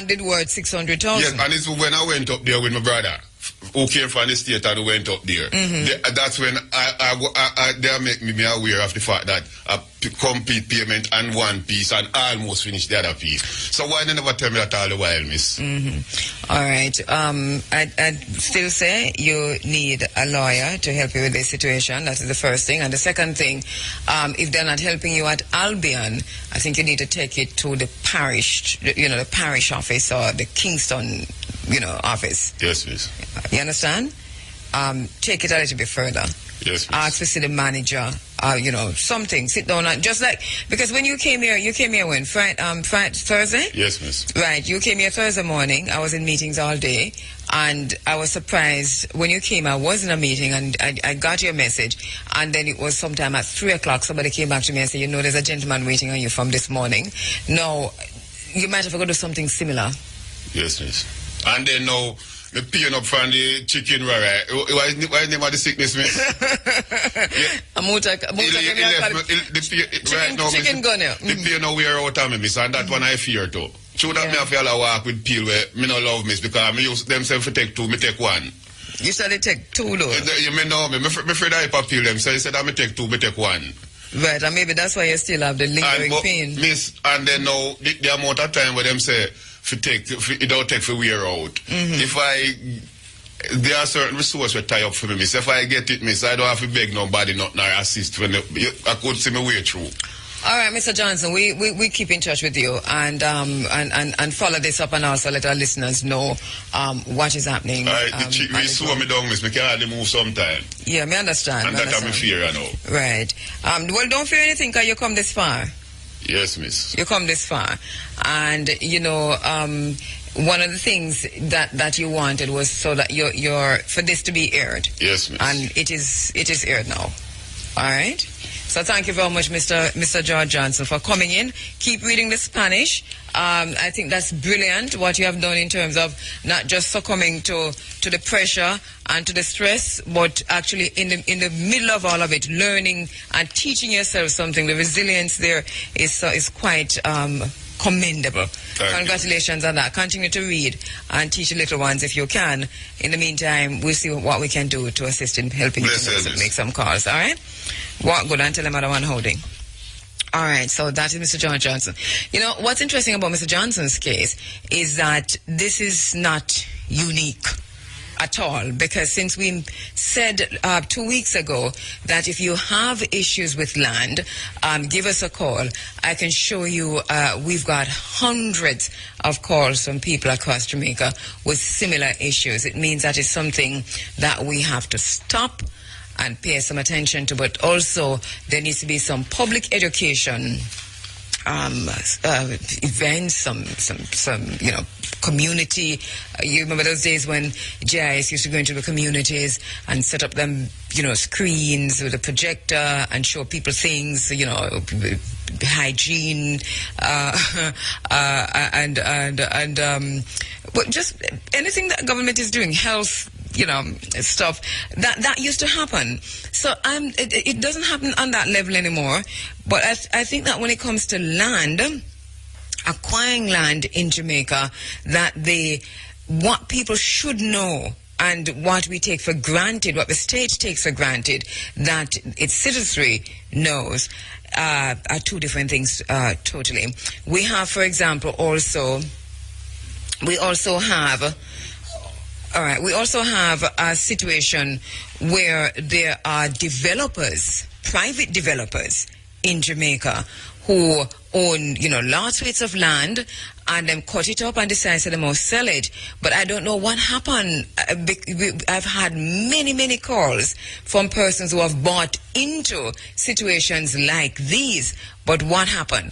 Did worth 600,000. Yes, and it's when I went up there with my brother, who came from the state and went up there. That's when they make me aware of the fact that a complete payment and one piece and almost finished the other piece. So why they never tell me that all the while, miss? All right. I'd still say you need a lawyer to help you with this situation. That is the first thing. And the second thing, if they're not helping you at Albion, I think you need to take it to the parish, the parish office or the Kingston, office. Yes, miss. You understand? Take it a little bit further. Yes, miss. Ask to see the manager, something. Sit down and just because when you came here when? Thursday? Yes, miss. Right, you came here Thursday morning. I was in meetings all day, and I was surprised when you came. I was in a meeting, and I got your message, and then it was sometime at 3 o'clock. Somebody came back to me and said, there's a gentleman waiting on you from this morning. No, you might have to do something similar. Yes, miss. And then now, the paying up from the chicken, right? Why the name of the sickness, miss? Chicken gunner. The pay now wear out of me, miss, and that one I fear too. Should that me have to walk with peel where me no love, miss, because me use themselves to take two, me take one. You said they take two, though? You may know me. Me afraid I peel them, so you said that me take two, me take one. Right, and maybe that's why you still have the lingering pain. Miss, and then now, the amount of time where them say, it don't take for wear out. There are certain resources we tie up for me, miss. If I get it, miss, I don't have to beg nobody not nor assist when I could see my way through. All right, Mr. Johnson, we keep in touch with you and follow this up and also let our listeners know what is happening. We saw me down, miss. Me can hardly move sometime. Yeah, me understand. And that I'm fear, I know. Right. Well, don't fear anything because you come this far. Yes, miss. You come this far. And, one of the things that you wanted was so that for this to be aired. Yes, miss. And it is aired now. All right? So thank you very much, Mr. George Johnson, for coming in. Keep reading the Spanish. I think that's brilliant what you have done in terms of not just succumbing to the pressure and to the stress, but actually in the middle of all of it, learning and teaching yourself something. The resilience there is quite commendable. Congratulations on that. Continue to read and teach the little ones if you can. In the meantime, we'll see what we can do to assist in helping you to make some calls. All right? Walk good and tell them other one holding. All right, so that is Mr. George Johnson. What's interesting about Mr. Johnson's case is that this is not unique at all, because since we said 2 weeks ago that if you have issues with land, give us a call. I can show you we've got hundreds of calls from people across Jamaica with similar issues. It means that it's something that we have to stop and pay some attention to, but also there needs to be some public education events, some community. You remember those days when JIS used to go into the communities and set up them, screens with a projector and show people things, hygiene, but just anything that government is doing, health, stuff that used to happen. So it doesn't happen on that level anymore. But I think that when it comes to land, acquiring land in Jamaica, that what people should know and what we take for granted, what the state takes for granted, that its citizenry knows, are two different things totally. We have, for example, we also have a situation where there are private developers in Jamaica who own, large suites of land and then cut it up and decide that they must sell it. But I don't know what happened. I've had many, many calls from persons who have bought into situations like these. But what happened?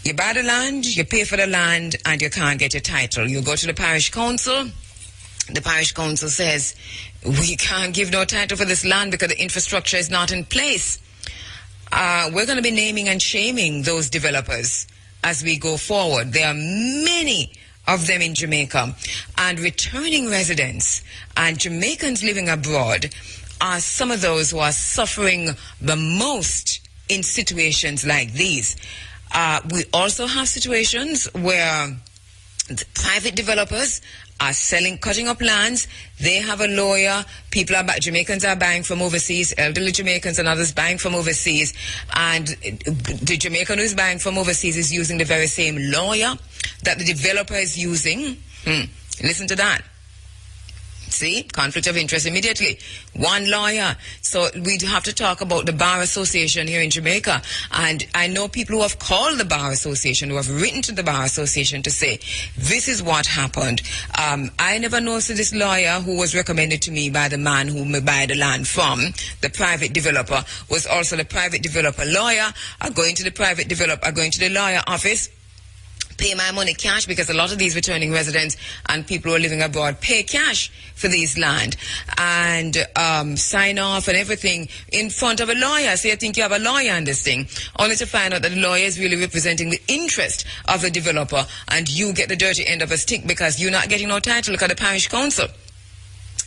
You buy the land, you pay for the land, and you can't get your title. You go to the parish council. The parish council says, we can't give no title for this land because the infrastructure is not in place. We're going to be naming and shaming those developers as we go forward. There are many of them in Jamaica, and returning residents and Jamaicans living abroad are some of those who are suffering the most in situations like these. We also have situations where The private developers are cutting up lands. They have a lawyer. Jamaicans are buying from overseas, elderly Jamaicans and others buying from overseas. And the Jamaican who is buying from overseas is using the very same lawyer that the developer is using. Listen to that. See, conflict of interest immediately. One lawyer. So we have to talk about the Bar Association here in Jamaica. And I know people who have called the Bar Association, who have written to the Bar Association to say, this is what happened. I never noticed this lawyer who was recommended to me by the man who may buy the land from, the private developer, was also the private developer lawyer. I go into the lawyer office, pay my money cash, because a lot of these returning residents and people who are living abroad pay cash for these land, and sign off and everything in front of a lawyer. So you think you have a lawyer on this thing, only to find out that the lawyer is really representing the interest of the developer, and you get the dirty end of a stick because you're not getting no title. Look at the parish council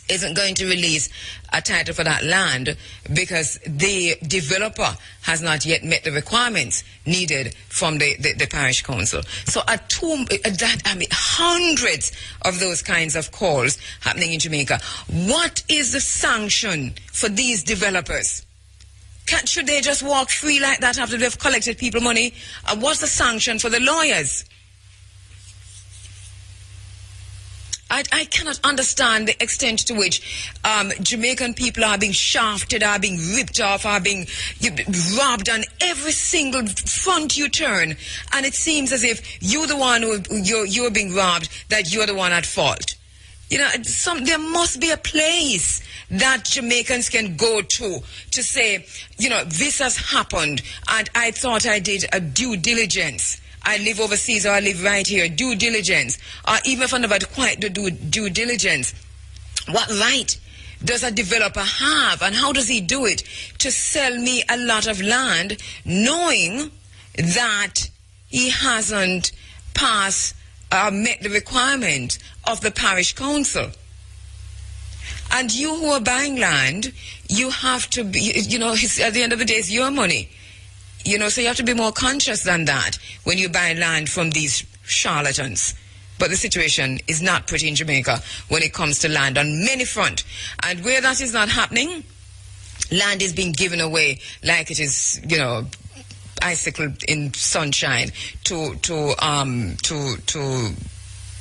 isn't going to release a title for that land because the developer has not yet met the requirements needed from the parish council. So hundreds of those kinds of calls happening in Jamaica. What is the sanction for these developers? Should they just walk free like that after they've collected people money? What's the sanction for the lawyers? I cannot understand the extent to which Jamaican people are being shafted, are being ripped off, are being robbed on every single front you turn. And it seems as if you're the one you're being robbed, that you're the one at fault. You know, there must be a place that Jamaicans can go to say, you know, this has happened and I thought I did a due diligence. I live overseas or I live right here, due diligence. Or even if I never quite do due diligence, what right does a developer have, and how does he do it to sell me a lot of land knowing that he hasn't met the requirement of the parish council? And you who are buying land, you have to be, you know, at the end of the day, it's your money. You know, so you have to be more conscious than that when you buy land from these charlatans. But the situation is not pretty in Jamaica when it comes to land on many fronts. And where that is not happening, land is being given away like it is, you know, icicle in sunshine to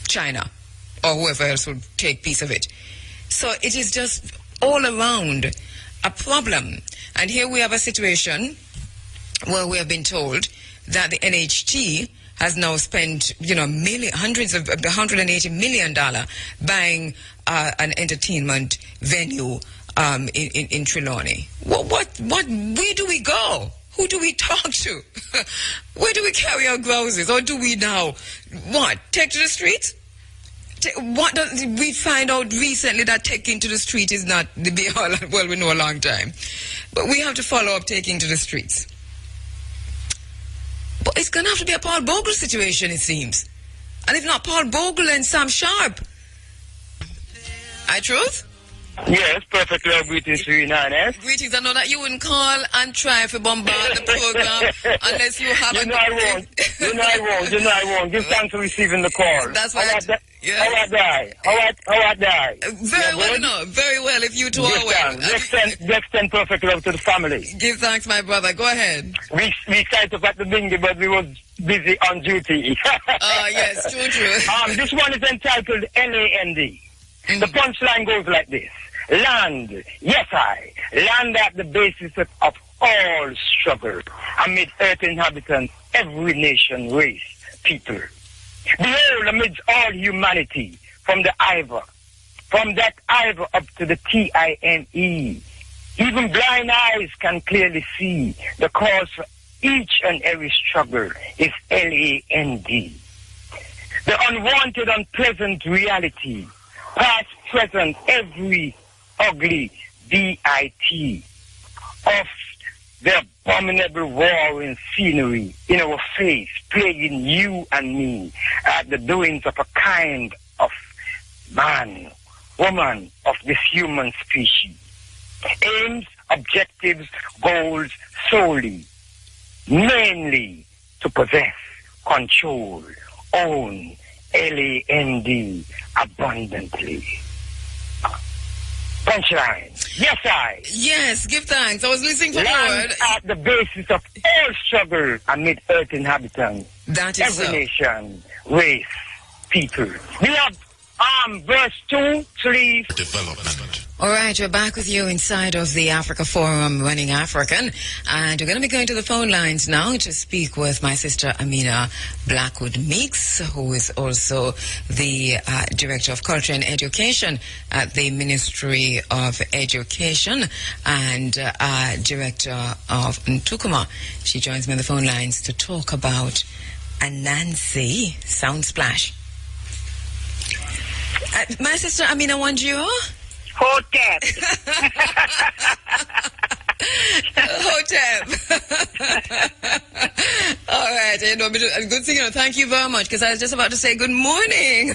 China or whoever else will take piece of it. So it is just all around a problem. And here we have a situation where we have been told that the NHT has now spent, you know, $180 million buying an entertainment venue in Trelawney. Where do we go? Who do we talk to? Where do we carry our grouses? Or do we now, take to the streets? We find out recently that taking to the street is not the be all, well, we know a long time. But we have to follow up taking to the streets. But it's going to have to be a Paul Bogle situation, it seems. And if not Paul Bogle, then Sam Sharp. Truth? Yes, perfect. Greetings to you, Nines. Greetings. I know that you wouldn't call and try to bombard the program unless you have You know I won't. Give thanks for receiving the call. That's why How I die? Very well, no. Very well, if you two are well. Let's send perfect love to the family. Give thanks, my brother. Go ahead. We tried to at the bingy, but we was busy on duty. Yes, true. This one is entitled LAND. Mm-hmm. The punchline goes like this. Land, yes land at the basis of all struggle, amid earth inhabitants, every nation, race, people. Behold, amidst all humanity, from that Iver up to the TINE, even blind eyes can clearly see the cause for each and every struggle is LAND. The unwanted, unpleasant reality, past, present, every ugly DIT of the abominable warring scenery in our face, plaguing you and me at the doings of a kind of man, woman of this human species. Aims, objectives, goals solely, mainly to possess, control, own, L-A-N-D, abundantly. Punchline. Yes, I. Yes, give thanks. I was listening for the Land word. at the basis of all struggle amid earth inhabitants. That is Every so. nation, race, people. We have verse 2, 3. Development. All right, we're back with you inside of the Africa Forum Running African. And we're going to be going to the phone lines now to speak with my sister Amina Blackwood Meeks, who is also the Director of Culture and Education at the Ministry of Education and Director of Ntukuma. She joins me on the phone lines to talk about Anansi Sound Splash. My sister Amina Wanjiru? Hotep. Hotep. All right, good thing, thank you very much, because I was just about to say good morning.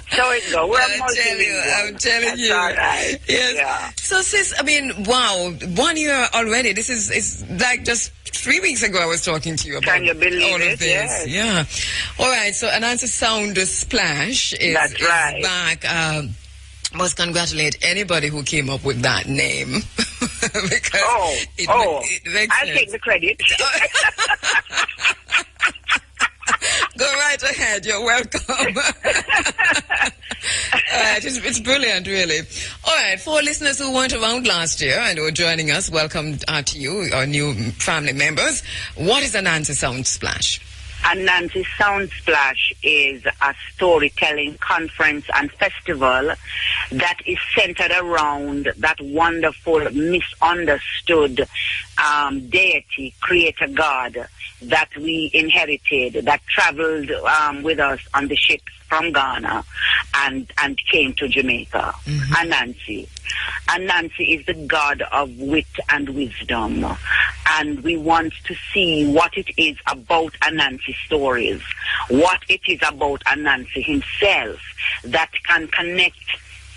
So it go. I'm telling you. All right. Yes. Yeah. So, sis, I mean, wow, 1 year already. This is like just 3 weeks ago I was talking to you about Can you believe all of it? this. Yes. Yeah. All right, so Anansi Sound Splash is right. back. Must congratulate anybody who came up with that name. Because it makes I'll sense. take the credit. Go right ahead. You're welcome. All right, it's brilliant, really. All right, for listeners who weren't around last year and who are joining us, welcome to you, our new family members. What is Anansi Sound Splash? Anansi Sound Splash is a storytelling conference and festival that is centered around that wonderful, misunderstood deity, creator God that we inherited, that traveled with us on the ships from Ghana and came to Jamaica. Anansi. Anansi is the god of wit and wisdom. And we want to see what it is about Anansi stories, what it is about Anansi himself that can connect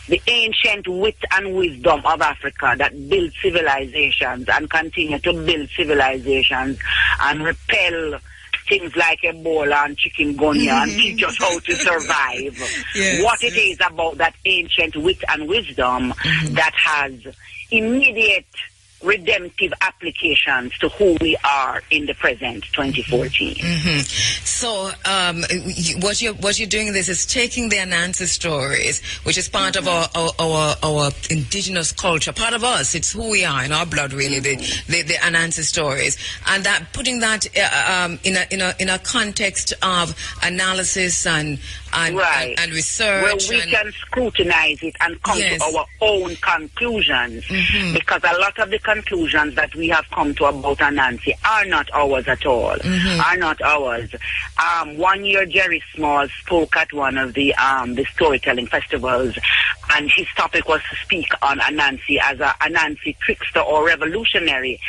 the ancient wit and wisdom of Africa that built civilizations and continue to build civilizations and repel things like Ebola and chikungunya and teach us how to survive. Yes, what it is about that ancient wit and wisdom that has immediate redemptive applications to who we are in the present 2014. So what you're doing this is taking the Anansi stories, which is part of our indigenous culture, part of us. It's who we are in our blood, really. The Anansi stories, and that putting that in a context of analysis and research, where we can scrutinize it and come to our own conclusions, because a lot of the conclusions that we have come to about Anansi are not ours at all, are not ours. 1 year Jerry Small spoke at one of the storytelling festivals, and his topic was to speak on Anansi as a Anansi trickster or revolutionary,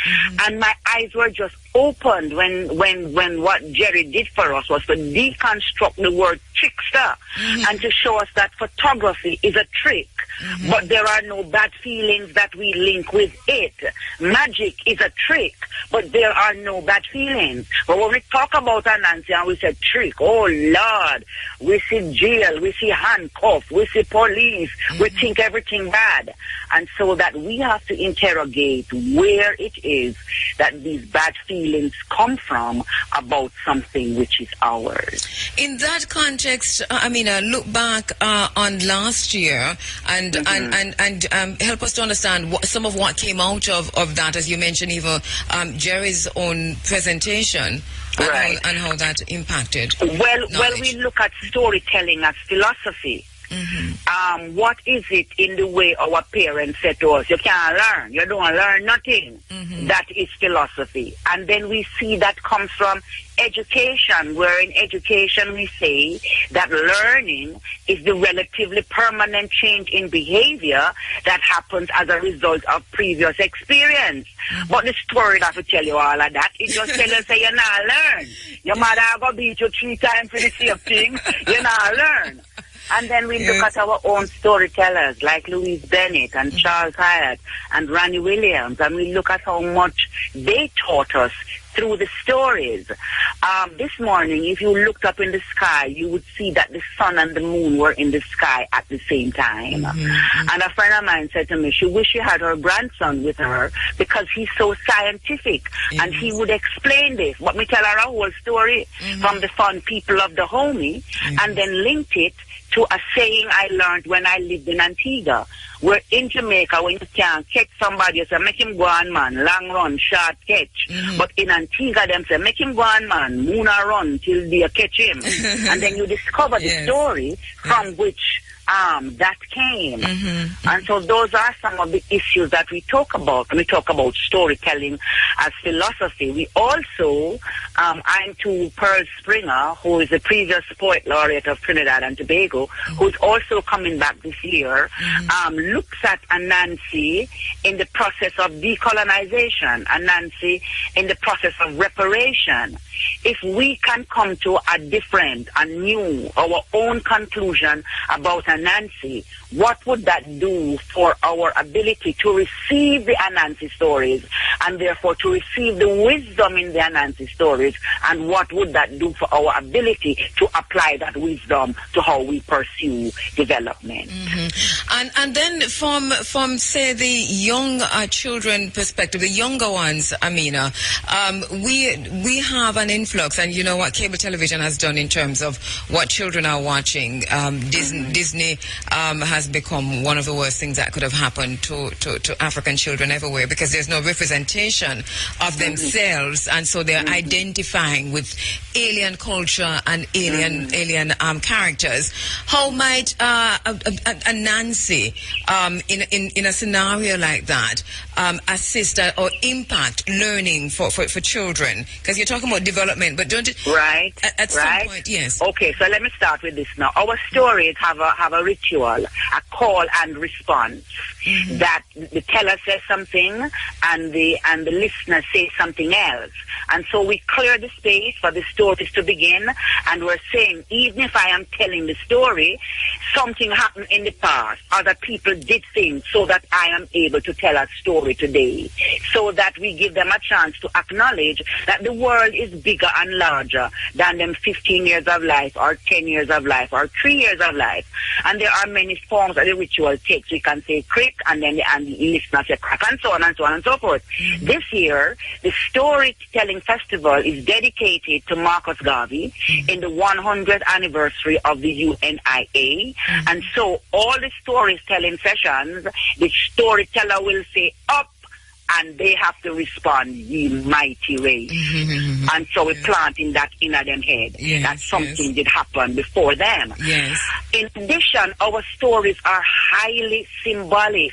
and my eyes were just opened when what Jerry did for us was to deconstruct the word trickster and to show us that photography is a trick, but there are no bad feelings that we link with it. Magic is a trick, but there are no bad feelings. But when we talk about Anansi and we say trick, oh Lord, we see jail, we see handcuff, we see police, we think everything bad. And so that we have to interrogate where it is that these bad feelings come from about something which is ours. In that context, look back on last year and help us to understand some of what came out of that, as you mentioned, even Jerry's own presentation, and how that impacted. Well, we look at storytelling as philosophy. What is it in the way our parents said to us, you can't learn, you don't learn nothing? That is philosophy. And then we see that comes from education, where in education we say that learning is the relatively permanent change in behavior that happens as a result of previous experience. But the story that will tell you all of that, it just tell you, say, you not learn. Your mother go beat you 3 times for the same thing, you not learn. And then we look at our own storytellers like Louise Bennett and Charles Hyatt and Ronnie Williams, and we look at how much they taught us through the stories. This morning, if you looked up in the sky, you would see that the sun and the moon were in the sky at the same time. And a friend of mine said to me, she wished she had her grandson with her because he's so scientific and he would explain this. But me tell her a whole story from the fun people of the homie and then linked it to a saying I learned when I lived in Antigua. We're in Jamaica, when you can't catch somebody, you say, make him go on, man, long run, short catch. But in Antigua, them say, make him go on, man, moon a run till they catch him. And then you discover the story from which that came. And so those are some of the issues that we talk about when we talk about storytelling as philosophy. We also, I'm to Pearl Springer, who is the previous poet laureate of Trinidad and Tobago, who's also coming back this year, looks at Anansi in the process of decolonization, Anansi in the process of reparation. If we can come to a different, a new, our own conclusion about Anansi, what would that do for our ability to receive the Anansi stories and therefore to receive the wisdom in the Anansi stories, and what would that do for our ability to apply that wisdom to how we pursue development? And then from say the young children perspective, the younger ones, Amina, we have an influx, and you know what cable television has done in terms of what children are watching. Disney has become one of the worst things that could have happened to African children everywhere, because there's no representation of themselves, and so they're identifying with alien culture and alien characters. How might Nancy in a scenario like that assist or impact learning for children? Because you're talking about development, but don't it? Right. At some point, yes. Okay, so let me start with this now. Our stories have a ritual, a call and response. That the teller says something and the listener says something else. And so we clear the space for the stories to begin, and we're saying, even if I am telling the story, something happened in the past, other people did things, so that I am able to tell a story today, so that we give them a chance to acknowledge that the world is bigger and larger than them 15 years of life or 10 years of life or 3 years of life. And there are many forms that the ritual takes. We can say crick, and then the listener say crack, and so on and so on and so forth. This year, the Storytelling Festival is dedicated to Marcus Garvey in the 100th anniversary of the UNIA. And so all the storytelling sessions, the storyteller will say up, and they have to respond, ye mighty race. And so we plant in that inner them head that something did happen before them. In addition, our stories are highly symbolic,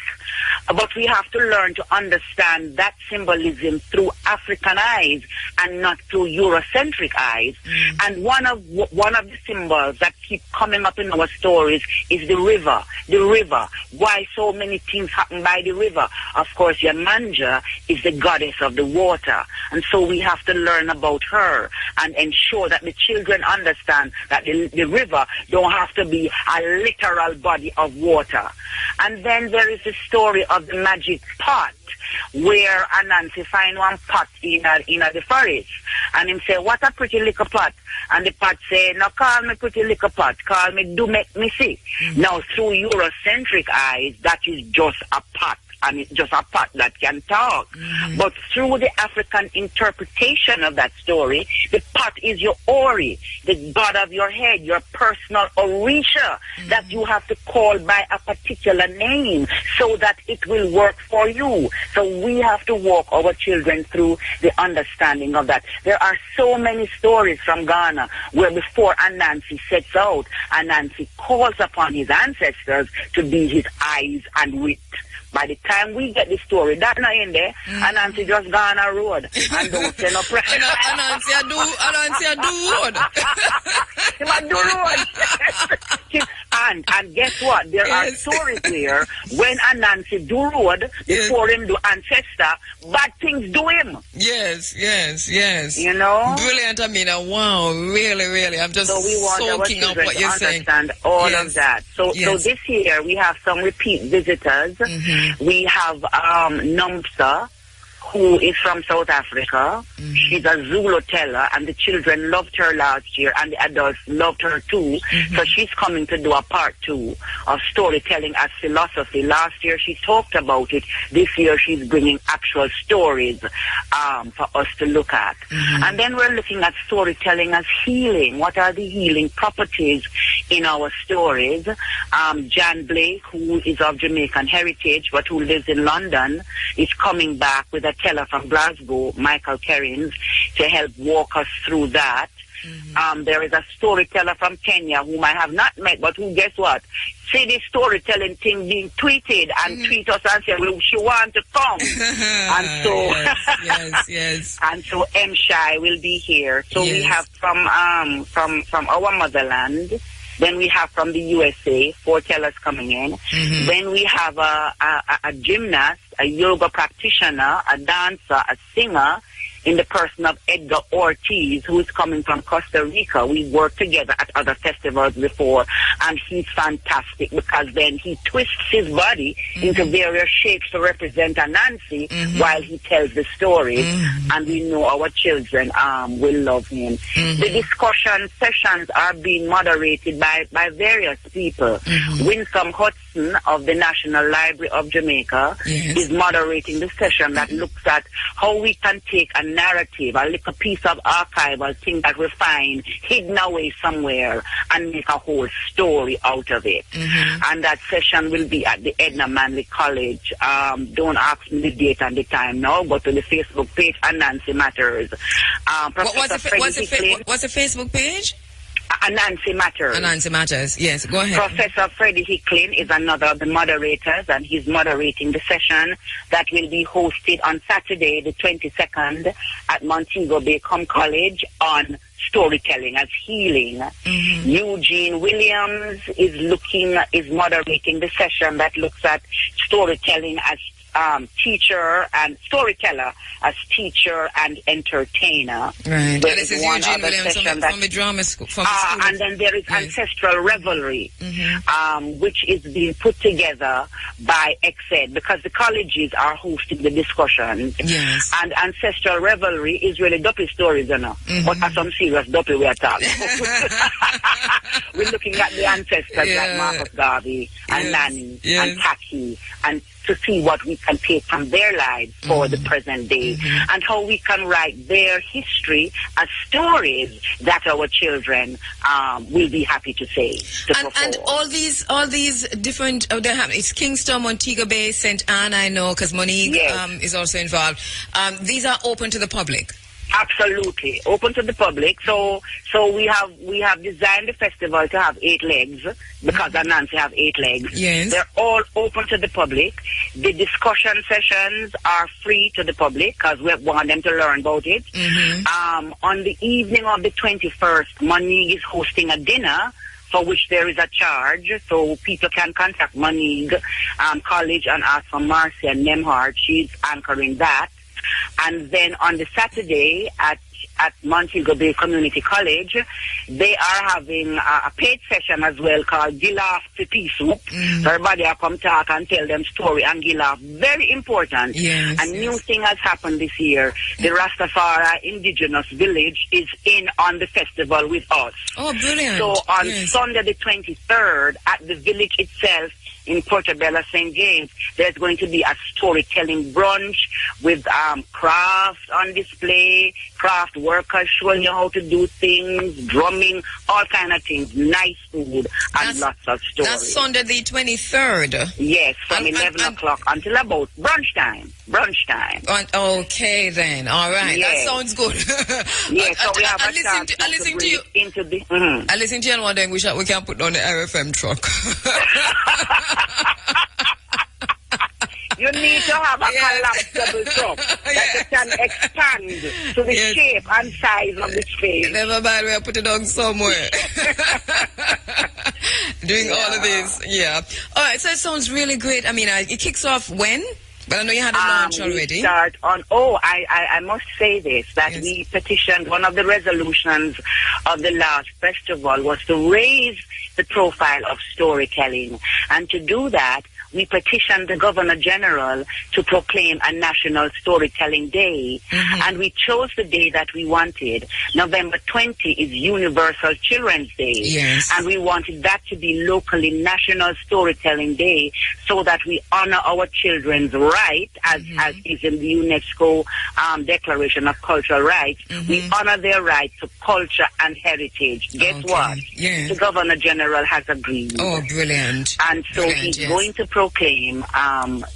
but we have to learn to understand that symbolism through African eyes and not through Eurocentric eyes. And one of the symbols that keep coming up in our stories is the river. The river. Why so many things happen by the river? Of course, Yamanja is the goddess of the water, and so we have to learn about her and ensure that the children understand that the river don't have to be a literal body of water. And then there is the story of the magic pot, where Anansi find one pot in the forest, and him say, what a pretty little pot. And the pot say, no, call me pretty little pot, call me do make me see. Now, through Eurocentric eyes, that is just a pot. And it's just a pot that can talk. But through the African interpretation of that story, the pot is your Ori, the god of your head, your personal Orisha, that you have to call by a particular name so that it will work for you. So we have to walk our children through the understanding of that. There are so many stories from Ghana where before Anansi sets out, Anansi calls upon his ancestors to be his eyes and wit. By the time we get the story, that not in there, Anansi just gone a road and don't say no prayer. Anansi a do road. He might do road. And And guess what? There are stories where when Nancy do road, before him do ancestor, bad things do him. Yes. You know? Brilliant, Amina. Wow, really. I'm just so we want soaking our up what you're saying. Understand all of that. So this year we have some repeat visitors. We have Nomsa, who is from South Africa. She's a Zulu teller, and the children loved her last year, and the adults loved her too. So she's coming to do a part 2 of storytelling as philosophy. Last year she talked about it. This year she's bringing actual stories for us to look at. And then we're looking at storytelling as healing. What are the healing properties in our stories? Jan Blake, who is of Jamaican heritage but who lives in London, is coming back with a teller from Glasgow, Michael Kerins, to help walk us through that. There is a storyteller from Kenya whom I have not met, but who, guess what? See this storytelling thing being tweeted and tweet us and say, well, she want to come. And so, yes. And so M. Shai will be here. So we have from our motherland. Then we have from the USA 4 tellers coming in. Then we have a gymnast, a yoga practitioner, a dancer, a singer, in the person of Edgar Ortiz, who is coming from Costa Rica. We've worked together at other festivals before, and he's fantastic because then he twists his body into various shapes to represent Anansi while he tells the story, and we know our children will love him. The discussion sessions are being moderated by various people. Winsome Hudson of the National Library of Jamaica is moderating the session that looks at how we can take a narrative, a little piece of archival thing that we find hidden away somewhere and make a whole story out of it. And that session will be at the Edna Manley College. Don't ask me the date and the time now. Go to the Facebook page, Anansi Matters. What's the Facebook page? Anansi Matters. Anansi Matters, yes, go ahead. Professor Freddie Hicklin is another of the moderators, and he's moderating the session that will be hosted on Saturday, the 22nd, at Montego Bay College on storytelling as healing. Eugene Williams is moderating the session that looks at storytelling as teacher and storyteller, as teacher and entertainer. Right. This is Eugene Williams from the drama school. And then there is Ancestral Revelry, which is being put together by XED, because the colleges are hosting the discussions. Yes. And Ancestral Revelry is really dopey stories, you know. But for some serious dopey we are talking. We're looking at the ancestors like Marcus Garvey and Nanny and Taki, and to see what we can take from their lives for the present day, and how we can write their history as stories that our children will be happy to say. And all these different, it's Kingston, Montego Bay, St. Anne, I know, because Monique is also involved. These are open to the public. Absolutely open to the public. So we have designed the festival to have 8 legs, because Anansi have 8 legs. Yes. They're all open to the public. The discussion sessions are free to the public because we want them to learn about it. On the evening of the 21st, Monique is hosting a dinner for which there is a charge, so people can contact Monique College and ask for Marcia Nemhart. She's anchoring that. And then on the Saturday at Montego Bay Community College, they are having a paid session as well called Gilaf Pea Soup. So everybody will come talk and tell them story and Gilaf. Very important. Yes, a new thing has happened this year. The Rastafari Indigenous Village is in on the festival with us. Oh, brilliant. So on Sunday the 23rd at the village itself, in Portobello, St. James, there's going to be a storytelling brunch with craft on display, craft workers showing you how to do things, drumming, all kind of things, nice food, and lots of stories. That's Sunday the 23rd? Yes, from 11 o'clock until about brunch time. Okay, then. All right. Yes. That sounds good. Yes, so we have a chance I listen to you. Into the, I listen to you and wondering we can put on the RFM truck. You need to have a collapsible truck that can expand to the shape and size of the space. Never mind, we'll put it on somewhere. doing all of this. Yeah. All right, so it sounds really great. I mean, it kicks off when? But I know you had a launch already. We start on, I must say this, that we petitioned, one of the resolutions of the last festival was to raise the profile of storytelling. And to do that, we petitioned the Governor General to proclaim a National Storytelling Day. And we chose the day that we wanted. November 20 is Universal Children's Day. Yes. And we wanted that to be locally National Storytelling Day so that we honor our children's right, as is in the UNESCO Declaration of Cultural Rights. We honor their right to culture and heritage. Guess what? Yes. The Governor General has agreed. Oh, brilliant. And so he's going to proclaim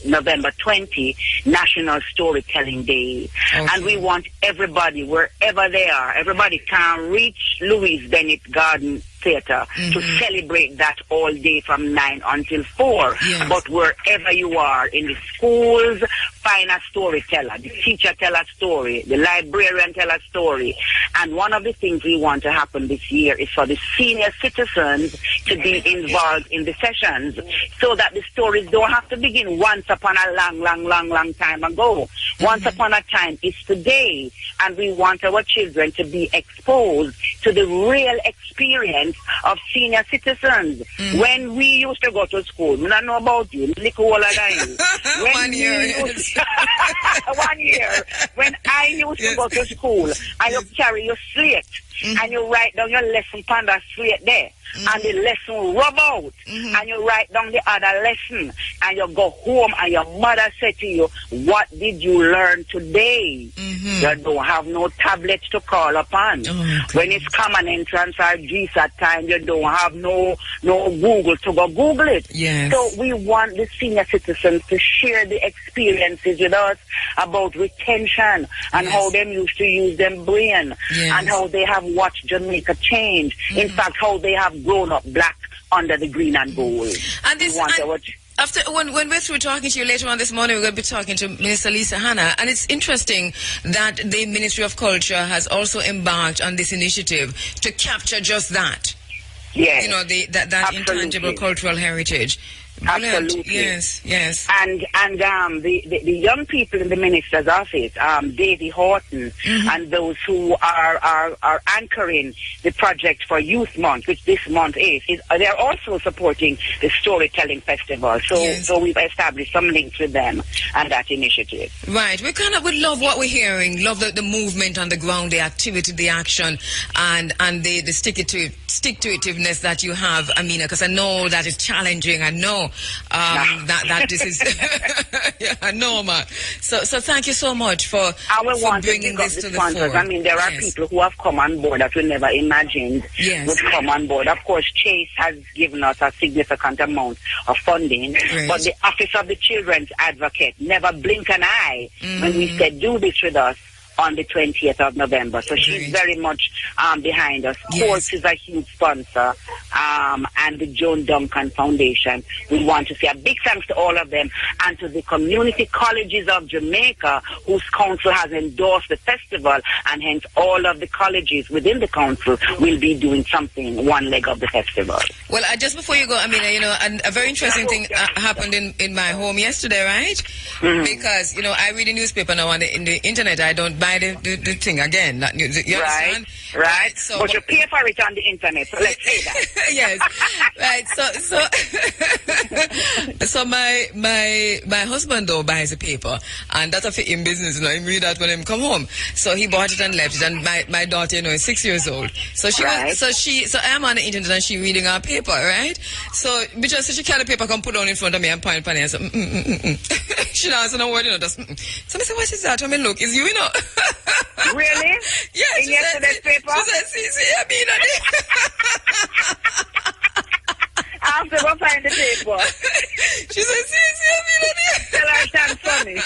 November 20 National Storytelling Day. And we want everybody, wherever they are, everybody can reach Louise Bennett Garden Theatre to celebrate that all day from 9 until 4. Yes. But wherever you are, in the schools, find a storyteller. The teacher tell a story. The librarian tell a story. And one of the things we want to happen this year is for the senior citizens to be involved in the sessions so that the stories don't have to begin once upon a long time ago. Once upon a time is today. And we want our children to be exposed to the real experience of senior citizens. When we used to go to school, I don't know about you, little older than you. When 1 year, yes. 1 year. When I used to go to school, and you carry your slate, and you write down your lesson on the slate there, and the lesson rub out, and you write down the other lesson, and you go home, and your mother said to you, what did you learn today? You don't have no tablet to call upon. When it's common entrance or GSAT time, you don't have no Google to go Google it. Yes. So we want the senior citizens to share the experiences with us about retention and how them used to use them brain and how they have watched Jamaica change. In fact, how they have grown up black under the green and gold. And this, when we're through talking to you later on this morning, we're going to be talking to Minister Lisa Hanna, and it's interesting that the Ministry of Culture has also embarked on this initiative to capture just that. Yes. You know, that intangible cultural heritage. Brilliant. Absolutely. Yes. And the young people in the minister's office, Davy Horton, and those who are anchoring the project for Youth Month, which this month is they're also supporting the Storytelling Festival. So we've established some links with them and that initiative. Right. We love what we're hearing. Love the movement on the ground, the activity, the action, and the stick-to-itiveness that you have, Amina, because I know that is challenging. I know that this is I know, man. So thank you so much for bringing this to the fore. I mean, there are people who have come on board that we never imagined would come on board. Of course, Chase has given us a significant amount of funding, but the Office of the Children's Advocate never blinked an eye when we said, do this with us on the 20th of November. So she's very much behind us. Courts is a huge sponsor, and the Joan Duncan Foundation. We want to say a big thanks to all of them and to the community colleges of Jamaica whose council has endorsed the festival, and hence all of the colleges within the council will be doing something, one leg of the festival. Well, just before you go, I mean, a very interesting thing happened in my home yesterday, right? Because, I read the newspaper now on the internet. I don't buy the thing again. You understand? Right. So, but you pay for it on the internet, so let's say that. Yes. Right. So my husband though buys a paper, and that's a fit in business. He read that when he come home. So he bought it and left it. And my daughter, is 6 years old. So so I'm on the internet and she reading our paper, right? So because she carry the paper, come put on in front of me and point and say, She don't answer no word, just. So I said, what is that? I mean, look, it's you, Really? Yeah. In yesterday's paper? She said, see, I mean, I have to go find the paper. She said, see, I mean, tell her it's funny.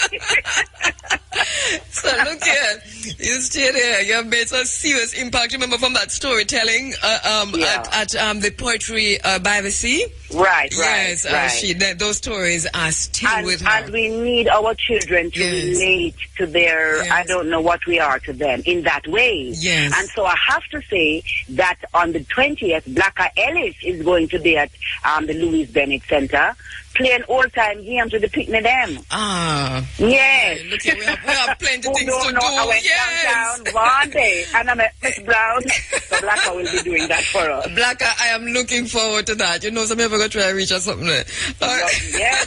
So look here, you stay there. You have made such serious impact. Remember from that storytelling at the Poetry by the Sea? Right, yes, right. Those stories are still with her. And we need our children to relate to their, I don't know what we are to them, in that way. Yes. And so I have to say that on the 20th, Blacka Ellis is going to be at the Louis Bennett Center, playing old-time games with the picnic them. Ah. Yes. Look here, we have plenty things to do. I went downtown one day, and I met Miss Brown, so Blacka will be doing that for us. Blacka, I am looking forward to that. You know, some ever going to try to reach or something. Yes.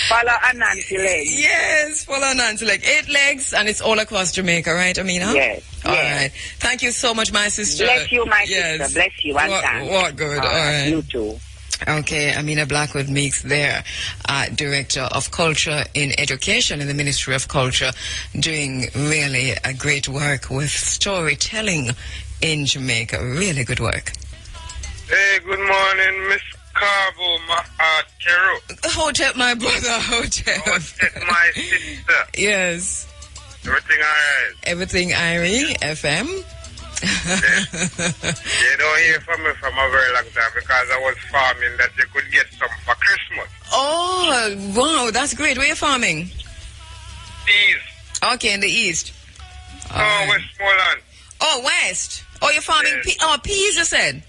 Follow Nancy Leg. Yes, follow Nancy Leg. 8 legs, and it's all across Jamaica, right, Amina? Yes. All right. Thank you so much, my sister. Bless you, my sister. Bless you. One time. What good. All right. You too. Okay, Amina Blackwood Meeks there, Director of Culture in Education in the Ministry of Culture, doing really a great work with storytelling in Jamaica. Really good work. Hey, good morning, Miss Carbo, Kero. Hotep, my brother, Hotep. Hotep, my sister. Yes. Everything all right? Everything Irie, FM. They don't hear from me from a very long time because I was farming that you could get some for Christmas. Oh, wow, that's great. Where are you farming? East. Okay, in the east. Westmoreland. Oh, west. Oh, you're farming peas, you said?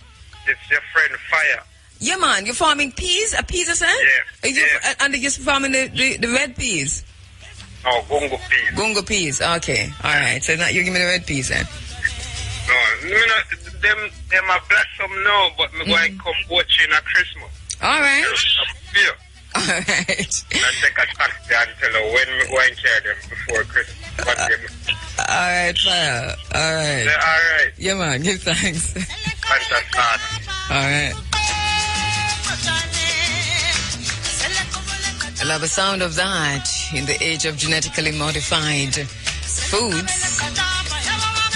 It's your friend Fire. Yeah, man, you're farming peas? Peas, you said? Yeah. And you're farming the red peas? Oh, gungo peas. Gungo peas, okay. All right, so now you give me the red peas then. No, them I bless them now, but me going to come watching at Christmas. All right. Yeah. All right. And take a taxi and tell her when me going to carry them before Christmas. All right, Fire. All right. Yeah, all right. Yeah, man, give thanks. Fantastic. All right. I love the sound of that in the age of genetically modified foods,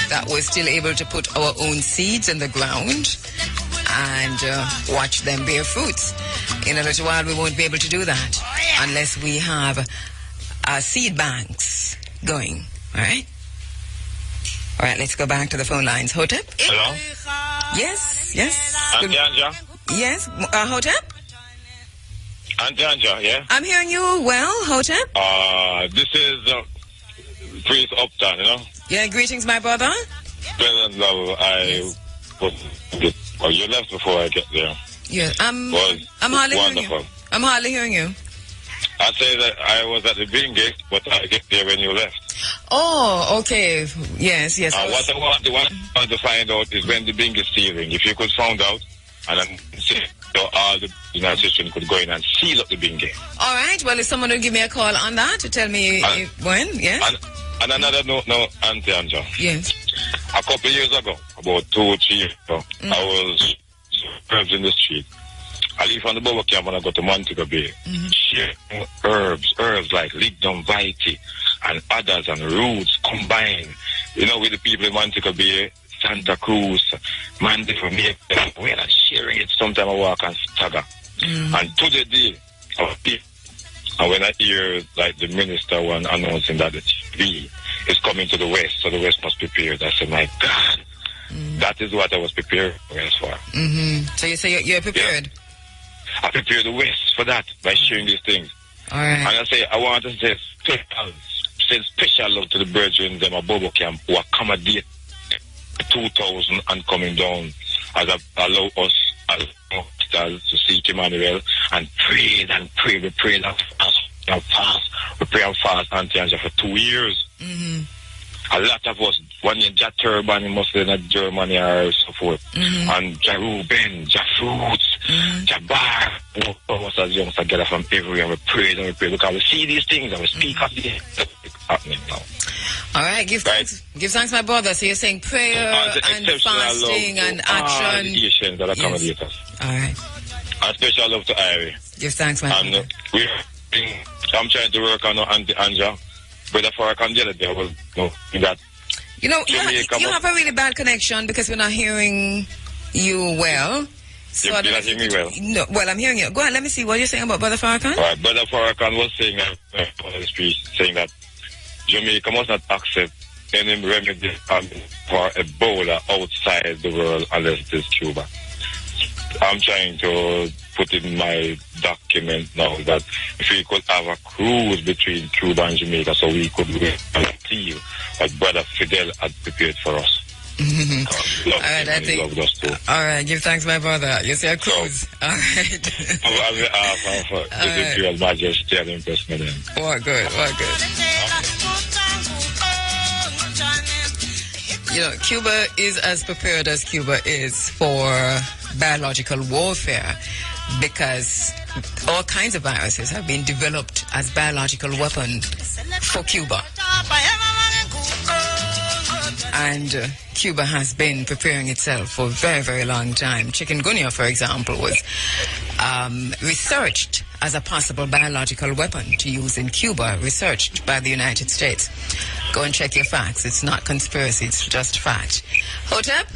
that we're still able to put our own seeds in the ground and watch them bear fruits. In a little while, we won't be able to do that unless we have seed banks going. All right? All right, let's go back to the phone lines. Hotep? Hello? Yes. Auntie Anja? Yes, Hotep? Auntie Anja, yeah? I'm hearing you well, Hotep. This is Priest Upton, you know? Yeah, greetings, my brother. Present love, you left before I get there. Yeah, I'm Was hardly wonderful. hearing you. I'm hardly hearing you. I say that I was at the bean gate, but I get there when you left. Oh, okay. Yes. What I want to find out is when the bean gate stealing. If you could find out, and then see so all the organization could go in and seal up the bean gate. All right. Well, if someone will give me a call on that to tell me when, yes. And another note now, Auntie Anja. Yes. A couple of years ago, about 2 or 3 years ago, I was in the street. I leave from the Bobo camp and I go to Montego Bay. Sharing herbs like Ligdon Vitae and others and roots combined. You know, with the people in Montego Bay, Santa Cruz, Mandy from here, we're not sharing it. Sometimes I walk and stagger. And to the day of it, and when I hear like the minister one announcing that the TV is coming to the West, so the West must be prepared, I said, my God, that is what I was prepared for. So you say you're prepared? Yeah. I prepare the West for that by sharing these things. All right. And I say, I want to say special love to the brethren them at Bobo Camp who accommodate 2,000 and coming down as allow us as to seek Emmanuel and pray and pray. We prayed and fast. We pray and fast, Auntie Anja, for 2 years. A lot of us, one in Ja Turban, mostly in Germany or so forth, and Ja Ruben, Ja Fruits, Ja Bar, all of us as youngsters together from everywhere. We pray and we pray because we see these things and we speak of this happening now. All right, give thanks. Give thanks, my brother. So you're saying prayer and fasting and action. The Asians that accommodate us. All right. And special love to Irie. Give thanks, my brother. I'm trying to work on Auntie Anja. But if I can get it there, well, no, that. You know, you have a really bad connection because we're not hearing you well. So you're not hearing me well? No, well, I'm hearing you. Go ahead, let me see what you're saying about Brother Farrakhan. All right, Brother Farrakhan was saying on the street, saying that Jamaica must not accept any remedy for Ebola outside the world unless it is Cuba. I'm trying to put in my document now that if we could have a cruise between Cuba and Jamaica so we could see what Brother Fidel had prepared for us. All right, I think. All right, give thanks, my brother. You say a cruise. All right. His Imperial Majesty and Empress Madam. What good. You know, Cuba is as prepared as Cuba is for biological warfare because all kinds of viruses have been developed as biological weapons for Cuba. And Cuba has been preparing itself for a very, very long time. Chikungunya, for example, was researched as a possible biological weapon to use in Cuba, researched by the United States. Go and check your facts. It's not conspiracy, it's just fact. Hotep?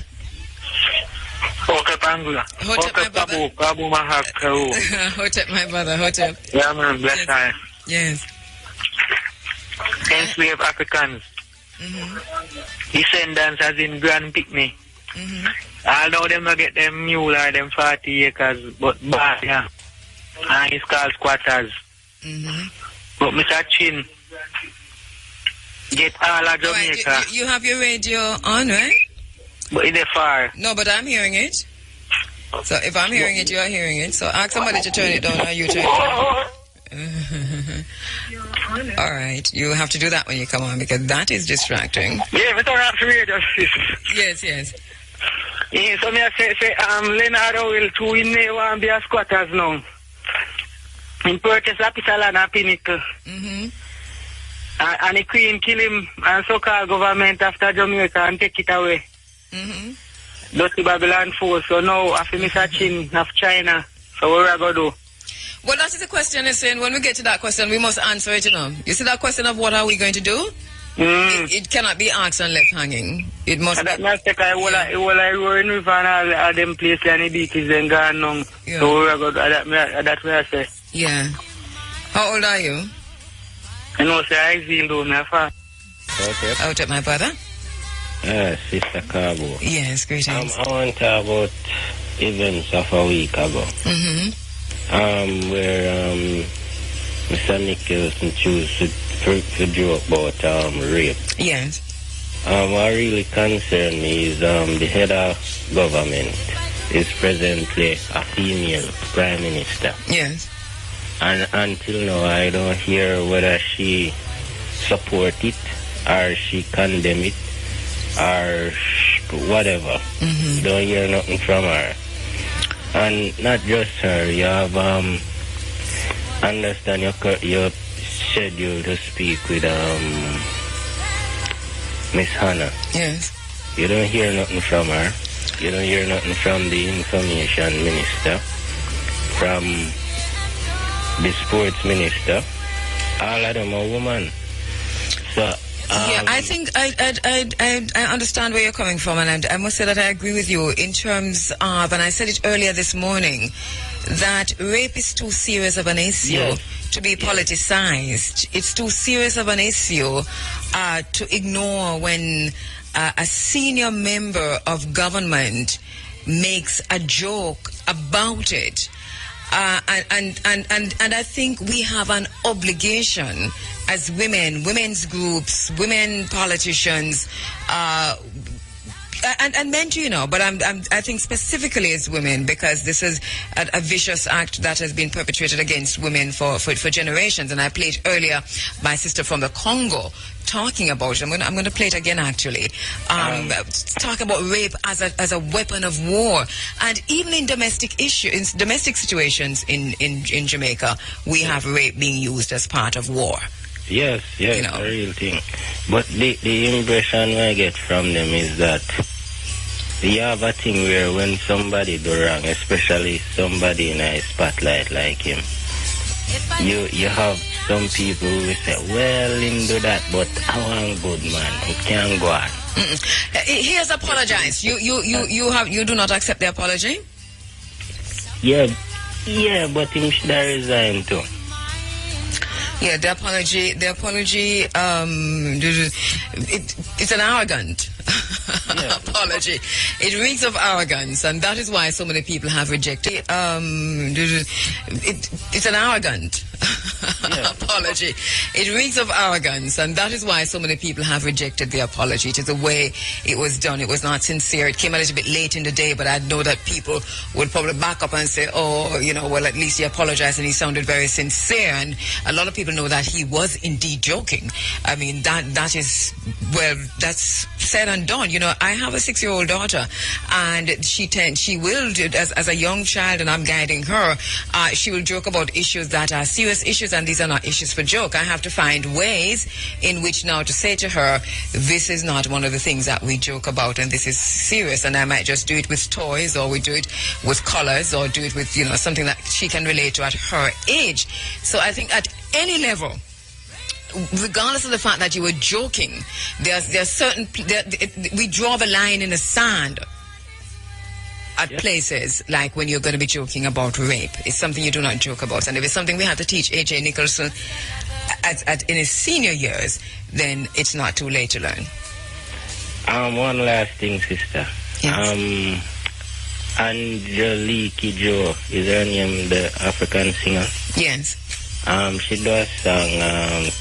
Hotep Angula. Hotep, my brother. Hotep, my brother. Hotep. Yeah, man, bless time. Yes. Enslaved Africans. Descendants as in Grand Picnic. Although them not get them mule or them 40 acres, but bad, yeah. And it's called squatters. But Mr. Chin get all of Jamaica. Right, you have your radio on, right? But it's far. No, but I'm hearing it. So if I'm hearing it, you are hearing it. So ask somebody to turn it down or you turn it down. All right, you have to do that when you come on because that is distracting. Yeah, we don't have to read this. Yes. Yeah, so me say Leonardo will too in there want be a squatters now. In purchase a piece of land at Pinnacle. And the Queen kill him and so-called government after Jamaica and take it away. Dirty Babylon force. So now after Mr. Chin of China. So what are we going to do? Well, that is the question is saying when we get to that question, we must answer it, you know. You see that question of what are we going to do? It cannot be asked and left hanging. It must be. That's I will in river and all them places and the beaches then gone now. Yeah. So we're going that's what I say. Yeah. How old are you? I know, say I feel though, my father. Okay. Out at my brother? Sister Cabo. Yes, greetings. I want to talk about events of a week ago. Where Mr. Nicholson chose to joke about rape. Yes. What really concerns me is the head of government is presently a female prime minister. Yes. And until now, I don't hear whether she support it or she condemn it or whatever. Don't hear nothing from her. And not just her, you have understand your schedule to speak with Miss Hannah. Yes. You don't hear nothing from her. You don't hear nothing from the information minister, from the sports minister. All of them are women. So yeah, I think I understand where you're coming from, and I must say that I agree with you in terms of, and I said it earlier this morning, that rape is too serious of an issue to be politicized. It's too serious of an issue to ignore when a senior member of government makes a joke about it. And I think we have an obligation as women, women's groups, women politicians, and men too, you know, but I think specifically as women, because this is a vicious act that has been perpetrated against women for generations. And I played earlier my sister from the Congo talking about it. I'm going to play it again, actually. Talk about rape as a weapon of war, and even in domestic situations in Jamaica, we have rape being used as part of war. Yes, you know. A real thing. But the impression I get from them is that you have a thing where when somebody do wrong, especially somebody in a spotlight like him, you have some people who say, well, him do that, but I want good man, it can't go on. He has apologized. You do not accept the apology? Yeah, but him should have resigned too. Yeah, the apology, it's an arrogant apology. It reeks of arrogance, and that is why so many people have rejected. It's an arrogant apology. It reeks of arrogance, and that is why so many people have rejected the apology. It is the way it was done. It was not sincere. It came a little bit late in the day, but I know that people would probably back up and say, oh, well, at least he apologized and he sounded very sincere. And a lot of people know that he was indeed joking. I mean, that is, well, that's said and done. I have a 6-year-old daughter, and she will, as a young child, and I'm guiding her, she will joke about issues that are serious issues, and these are not issues for joke. I have to find ways in which now to say to her, this is not one of the things that we joke about, and this is serious. And I might just do it with toys, or we do it with colors, or do it with, something that she can relate to at her age. So I think at any level, regardless of the fact that you were joking, there's certain, we draw the line in the sand at places like when you're going to be joking about rape. It's something you do not joke about. And if it's something we have to teach A.J. Nicholson in his senior years, then it's not too late to learn. One last thing, sister. Yes. Angelique Joe, is her name the African singer? Yes. She does song,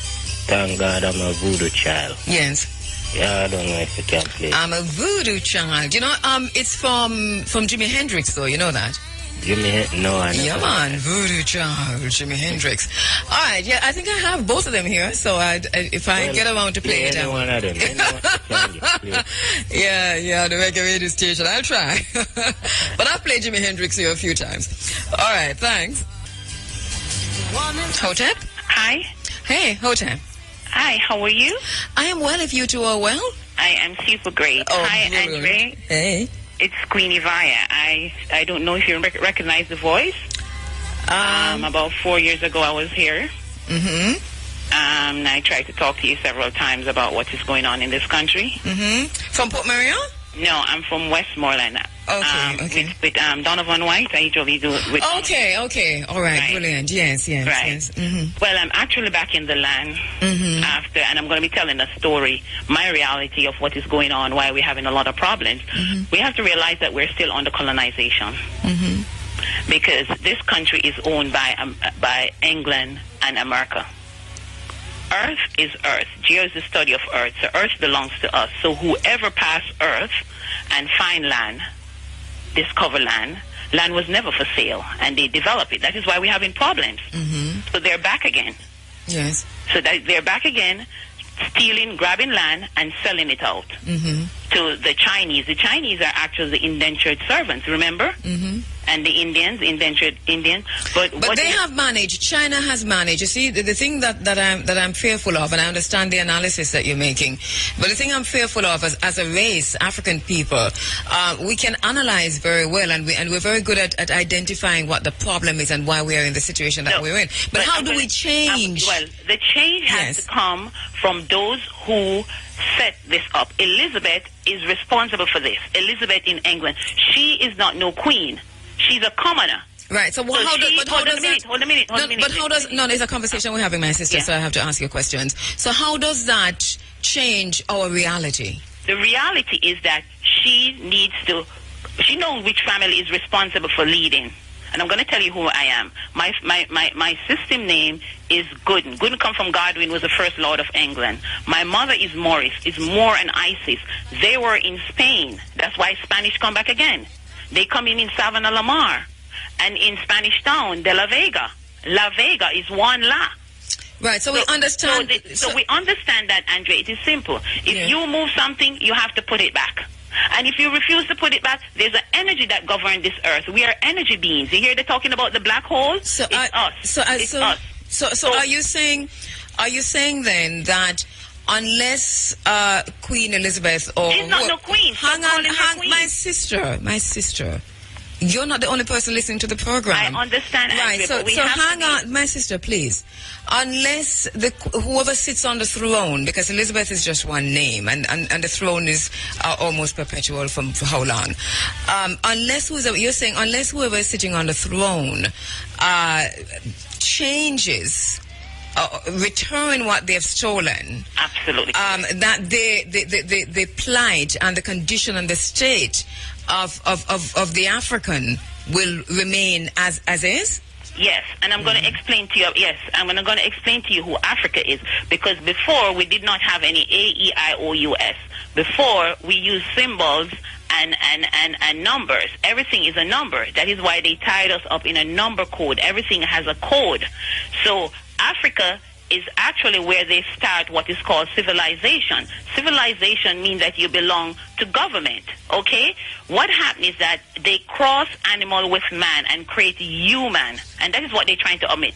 Thank God I'm a Voodoo Child. Yes. Yeah, I don't know if you can play it. I'm a voodoo child. It's from Jimi Hendrix, though. You know that? No, I know. Yeah, man, voodoo child, Jimi Hendrix. All right, yeah, I think I have both of them here. So if I get around to play it, one of them. Yeah, the reggae radio station. I'll try, but I've played Jimi Hendrix here a few times. All right, thanks. Hotep. Hi. Hey, Hotep. Hi, how are you? I am well, if you two are well. I am super great. Oh, hi, brilliant. Andre. Hey. It's Queenie Vaya. I don't know if you recognize the voice. About 4 years ago, I was here. Mm-hmm. I tried to talk to you several times about what is going on in this country. Mm-hmm. From Port Maria? No, I'm from Westmoreland. Okay. With Donovan White. I usually do it with Okay. All right. Brilliant. Yes. Right. Yes. Mm-hmm. Well, I'm actually back in the land after, and I'm going to be telling a story, my reality of what is going on, why we're having a lot of problems. Mm-hmm. We have to realize that we're still under colonization. Mm-hmm. Because this country is owned by England and America. Earth is Earth. Geo is the study of Earth. So Earth belongs to us. So whoever passed Earth and find land, discover land was never for sale, and they develop it. That is why we're having problems. Mm-hmm. So they're back again. Yes. So they're back again, stealing, grabbing land, and selling it out to the Chinese. The Chinese are actually the indentured servants, remember? Mm-hmm. And the Indians, indentured Indians. But they have managed. China has managed. You see, the thing that I'm fearful of, and I understand the analysis that you're making, but the thing I'm fearful of as a race, African people, we can analyze very well, and we're very good at identifying what the problem is and why we are in the situation that we're in. But how do we change? Well, the change has to come from those who set this up. Elizabeth is responsible for this. Elizabeth in England. She is not no queen. She's a commoner. Right. So, hold a minute. But how does? No, it's a conversation we're having, my sister. Yeah. So I have to ask you questions. So how does that change our reality? The reality is that she needs to. She knows which family is responsible for leading. And I'm going to tell you who I am. My system name is Gooden. Gooden come from Godwin, was the first Lord of England. My mother is Morris, is Moore and Isis. They were in Spain. That's why Spanish come back again. They come in Savannah La Mar. And in Spanish Town, de La Vega. La Vega is one La. Right, so we understand. So we understand that, Andre. It is simple. If you move something, you have to put it back. And if you refuse to put it back, there's an energy that governs this earth. We are energy beings. You hear they're talking about the black hole? So it's us. So are you saying then that unless Queen Elizabeth or she's not no queen. Hang on, my sister. You're not the only person listening to the program. I understand, right? Andrea, So hang on, my sister, please. Unless whoever sits on the throne, because Elizabeth is just one name, and the throne is almost perpetual for how long? You're saying unless whoever is sitting on the throne changes return what they've stolen. Absolutely. That the plight and the condition and the state of the African will remain as is? Yes, and I'm going to explain to you. Yes, I'm going to explain to you who Africa is, because before we did not have any AEIOUS. Before we used symbols and numbers. Everything is a number. That is why they tied us up in a number code. Everything has a code. So Africa is actually where they start what is called civilization. Civilization means that you belong to government, okay? What happened is that they cross animal with man and create human, and that is what they're trying to omit.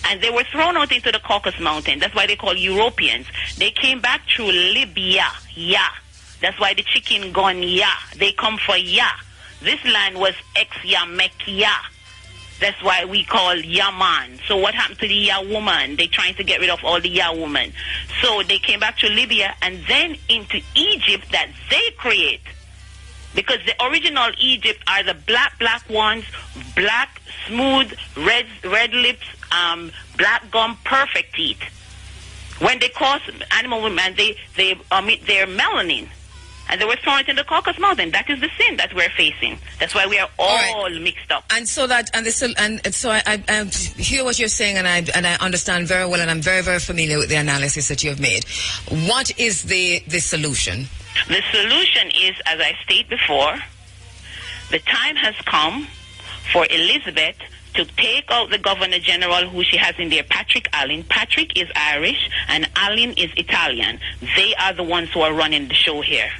And they were thrown out into the Caucasus Mountain. That's why they call Europeans. They came back through Libya, That's why the chicken gone, They come for This land was ex-Yamek, That's why we call Yaman. So what happened to the Ya woman? They're trying to get rid of all the Ya women. So they came back to Libya and then into Egypt that they create. Because the original Egypt are the black ones, black, smooth, red lips, black gum, perfect teeth. When they cross animal women, they omit their melanin. And they were thrown it in the Caucasus Mountain. That is the sin that we're facing. That's why we are all mixed up. And so I hear what you're saying, and I understand very well, and I'm very, very familiar with the analysis that you have made. What is the solution? The solution is, as I stated before, the time has come for Elizabeth to take out the Governor General who she has in there, Patrick Allen. Patrick is Irish and Allen is Italian. They are the ones who are running the show here.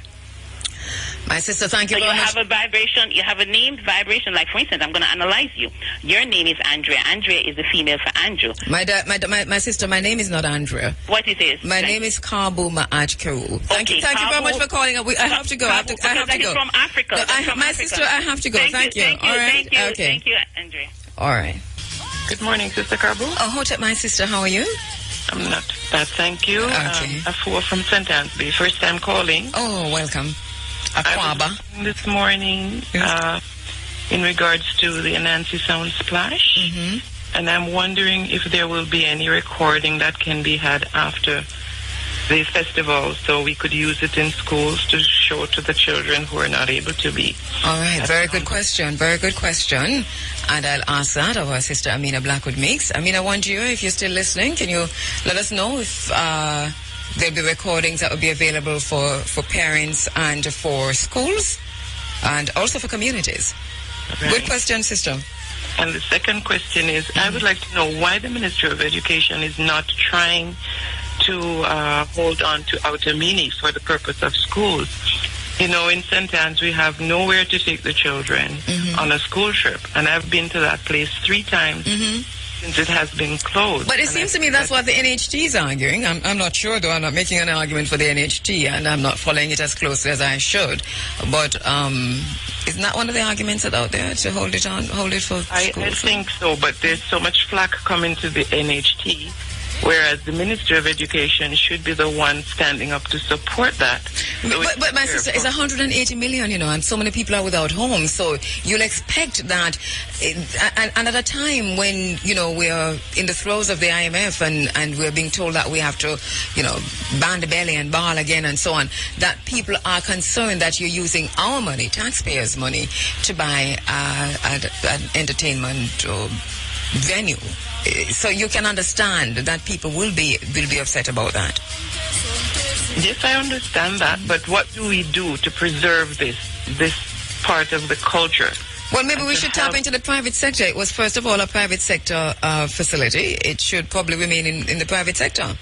My sister, thank you so very much. So you have a vibration, you have a named vibration. Like, for instance, I'm going to analyze you. Your name is Andrea. Andrea is the female for Andrew. My sister, my name is not Andrea. What it is? My name is Kabu Ma'ajkeru. Thank you very much for calling. I have to go. I have to go. From Africa. No, my sister, I have to go. Thank you. All right. Thank you, Andrea. All right. Good morning, Sister Kabu. Oh, hold up, my sister. How are you? I'm not bad, thank you. Okay. Afua from St. Ansby. First time calling. Oh, welcome. Aquaba. This morning, in regards to the Anansi Sound Splash, and I'm wondering if there will be any recording that can be had after the festival, so we could use it in schools to show to the children who are not able to be. All right, very good question. Very good question. And I'll ask that of our sister Amina Blackwood Meeks. Amina, I wonder you, if you're still listening, can you let us know if there'll be recordings that will be available for parents and for schools and also for communities? Right. Good question, sister. And the second question is, I would like to know why the Ministry of Education is not trying to hold on to Outamani for the purpose of schools. You know, in St. Anne's, we have nowhere to take the children on a school trip. And I've been to that place 3 times since it has been closed. But it seems to me that's what the NHT is arguing. I'm not sure, though. I'm not making an argument for the NHT, and I'm not following it as closely as I should. But isn't that one of the arguments that out there, to hold it for schools? I think so, but there's so much flack coming to the NHT, whereas the Ministry of Education should be the one standing up to support that. So but my sister, it's 180 million, you know, and so many people are without homes. So you'll expect that, and at a time when, you know, we are in the throes of the IMF and we're being told that we have to, you know, band the belly and ball again and so on, that people are concerned that you're using our money, taxpayers' money, to buy an entertainment venue. So you can understand that people will be upset about that. Yes, I understand that, but what do we do to preserve this part of the culture? Well, maybe we should tap into the private sector. It was, first of all, a private sector facility. It should probably remain in the private sector.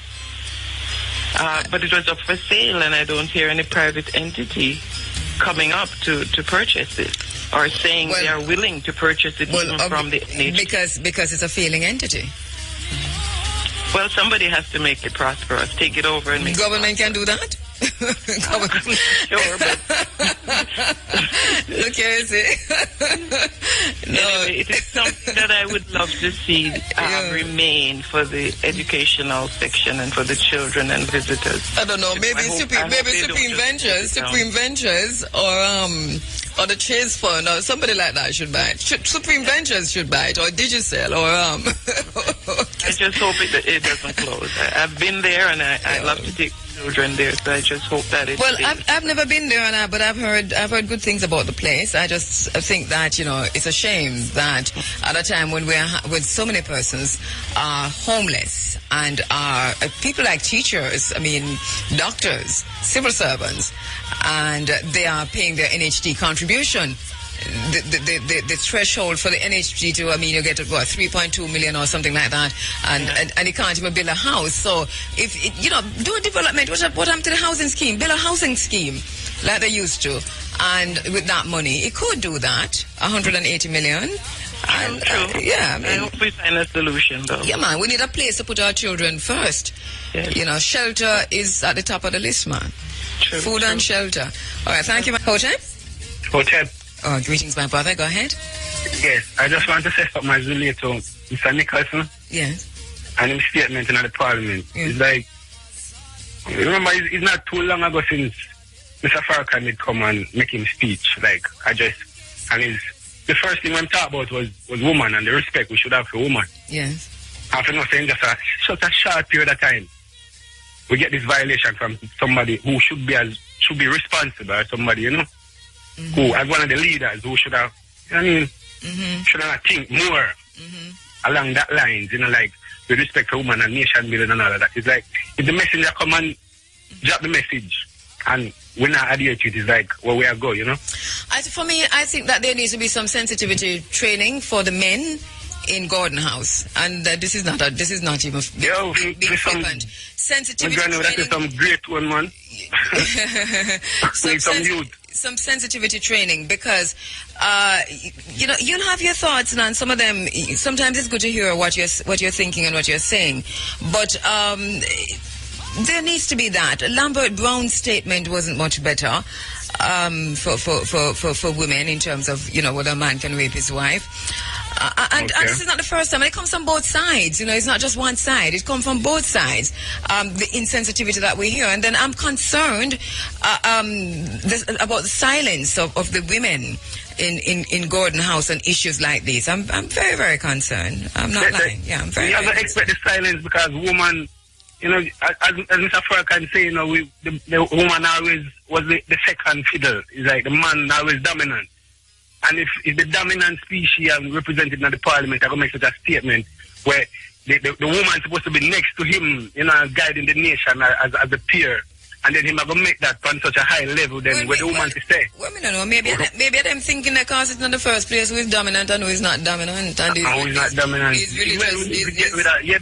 But it was up for sale, and I don't hear any private entity coming up to purchase it, or saying they are willing to purchase it even from the NHS. Because it's a failing entity. Well, somebody has to make it prosperous. Take it over and make government can do that? Sure, but look here, is it? No. Anyway, it is something that I would love to see remain for the educational section and for the children and visitors. I don't know. Maybe Supreme Ventures, or or the Chase Fund or somebody like that should buy it. Supreme Ventures should buy it, or Digicel, or I just hope it doesn't close. I've been there, and I love to take children there, so I just hope that it. Well, I've never been there, but I've heard good things about the place. I just think that it's a shame that at a time when when so many persons are homeless and are people like teachers, doctors, civil servants, and they are paying their NHD contribution. The threshold for the NHG to, you get 3.2 million or something like that, and you can't even build a house. So if do a development, what happened to the housing scheme? Build a housing scheme like they used to, and with that money, it could do that. 180 million. And, I hope we find a solution, though. Yeah, man, we need a place to put our children first. Yes. Shelter is at the top of the list, man. True, Food and shelter. All right, thank you, Hotep. Hotep. Oh, greetings, my brother. Go ahead. Yes, I just want to say something as related to Mr. Nicholson. Yes. And his statement in the parliament. Yes. It's like, remember, it's not too long ago since Mr. Farrakhan did come and make him speech, the first thing I'm talking about was woman and the respect we should have for woman. Yes. After not saying just a short period of time, we get this violation from somebody who should be responsible, or somebody, who, as one of the leaders, who should have, should have think more along that lines, with respect for women and nation building and all of that. It's like, if the messenger come and drop the message, and we're not adhere to it, it's like where we are going, For me, I think that there needs to be some sensitivity training for the men in Gordon House, and this is not even big flippant. Sensitivity training. That is some great one, man. Some sensitivity training, because you'll have your thoughts, and some of them sometimes it's good to hear what you're thinking and what you're saying, but there needs to be that. Lambert Brown's statement wasn't much better for women in terms of whether a man can rape his wife. And this is not the first time. It comes from both sides. It's not just one side. It comes from both sides. The insensitivity that we hear. And then I'm concerned about the silence of the women in Gordon House on issues like this. I'm very, very concerned. I'm not lying. Yeah, I'm very. You have to expect the silence because woman, as Mr. Farrakhan say, the woman always was the second fiddle. It's like the man always dominant. And if the dominant species represented in the parliament, I'm going to make such a statement where the woman is supposed to be next to him, guiding the nation as a peer. And then him going to make that on such a high level, then where the woman to stay. Well, I don't know. Maybe them thinking because it's not the first place who is dominant and who is not dominant. And who is not dominant.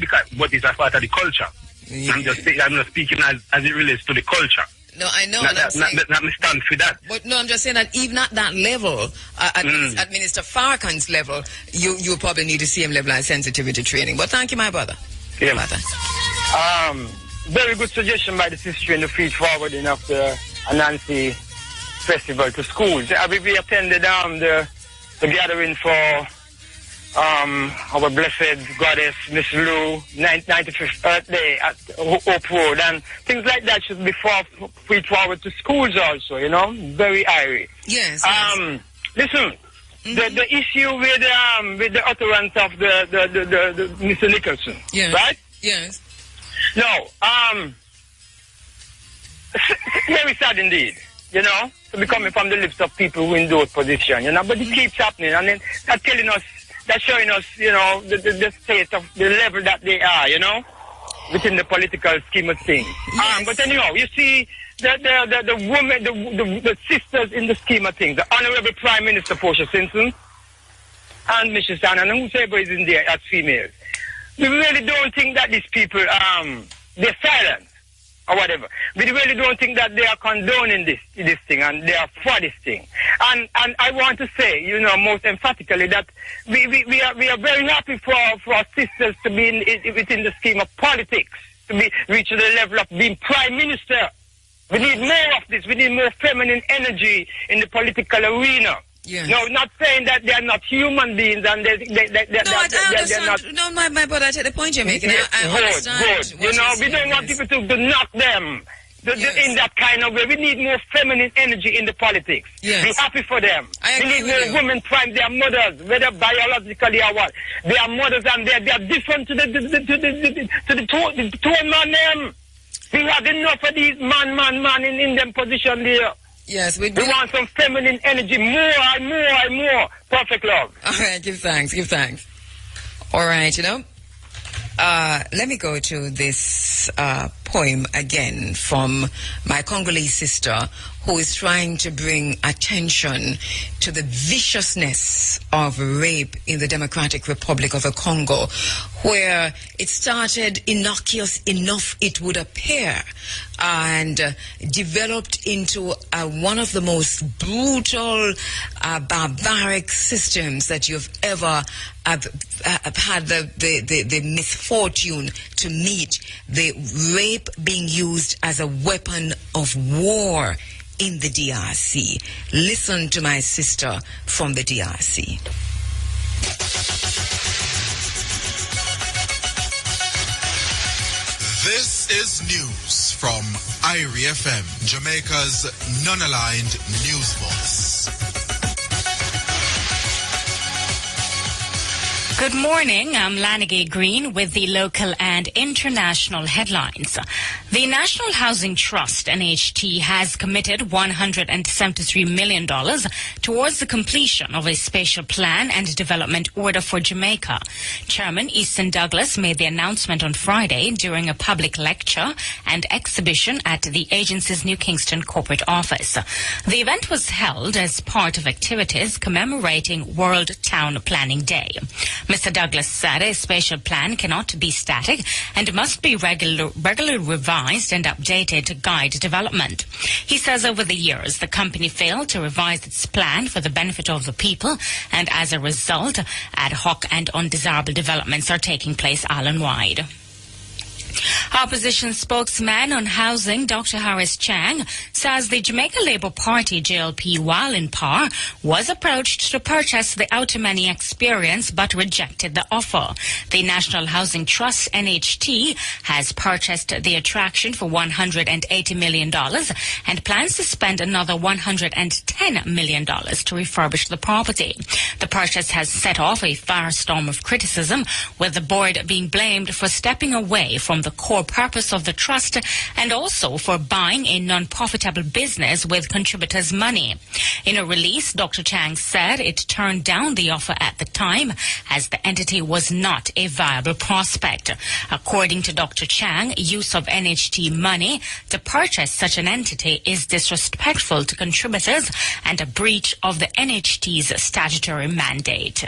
Because but it's a part of the culture. Yeah. I'm not speaking as it relates to the culture. No, I know. Not me stand for that. But no, I'm just saying that even at that level, at Minister Farrakhan's level, you probably need the same level of sensitivity training. But thank you, my brother. Yeah. Very good suggestion by the sister in the feed forwarding of the Anansi Festival to schools. We attended the gathering for our blessed goddess Miss Lou 95th birthday at Hope Road, and things like that should be feed forward to schools also, very airy. Yes. Listen, the issue with the utterance of the Mr. Nicholson, right? Yes. No, very sad indeed, to be coming from the lips of people who in those positions, but it keeps happening, and then they're showing us, the state of the level that they are, within the political scheme of things. Yes. But anyhow, you see the women, the sisters in the scheme of things, the Honorable Prime Minister Portia Simpson and Mrs. Anna, and whoever is in there as females. We really don't think that these people, they're silent or whatever. We really don't think that they are condoning this thing and they are for this thing. And I want to say, most emphatically that we are very happy for our sisters to be within the scheme of politics, to be reach the level of being prime minister. We need more of this. We need more feminine energy in the political arena. Yes. No, not saying that they are not human beings and they're not. No, my brother, I take the point you're making. I understand. Good. We don't want people to knock them. in that kind of way. We need more feminine energy in the politics. Yes. Be happy for them. I we agree need with more you. women prime their mothers, whether biologically or what. They are mothers and they are different to the two man them. We have enough of these man in them position there. Yes, we want some feminine energy, more and more and more. Perfect love. All right, give thanks. All right, let me go to this poem again from my Congolese sister, who is trying to bring attention to the viciousness of rape in the Democratic Republic of the Congo, where it started innocuous enough, it would appear, and developed into one of the most brutal, barbaric systems that you've ever had the misfortune to meet. The rape being used as a weapon of war in the DRC. Listen to my sister from the DRC. This is news from IRI FM, Jamaica's non-aligned news voice. Good morning, I'm Lanigay Green with the local and international headlines. The National Housing Trust, NHT, has committed $173 million towards the completion of a spatial plan and development order for Jamaica. Chairman Easton Douglas made the announcement on Friday during a public lecture and exhibition at the agency's New Kingston corporate office. The event was held as part of activities commemorating World Town Planning Day. Mr. Douglas said a spatial plan cannot be static and must be regularly revised and updated to guide development. He says over the years, the company failed to revise its plan for the benefit of the people, and as a result, ad hoc and undesirable developments are taking place island-wide. Opposition spokesman on housing, Dr. Harris Chang, says the Jamaica Labour Party, JLP, while in power, was approached to purchase the Outamani experience but rejected the offer. The National Housing Trust, NHT, has purchased the attraction for $180 million and plans to spend another $110 million to refurbish the property. The purchase has set off a firestorm of criticism, with the board being blamed for stepping away from the core purpose of the trust and also for buying a non-profitable business with contributors' money. In a release, Dr. Chang said it turned down the offer at the time as the entity was not a viable prospect. According to Dr. Chang, use of NHT money to purchase such an entity is disrespectful to contributors and a breach of the NHT's statutory mandate.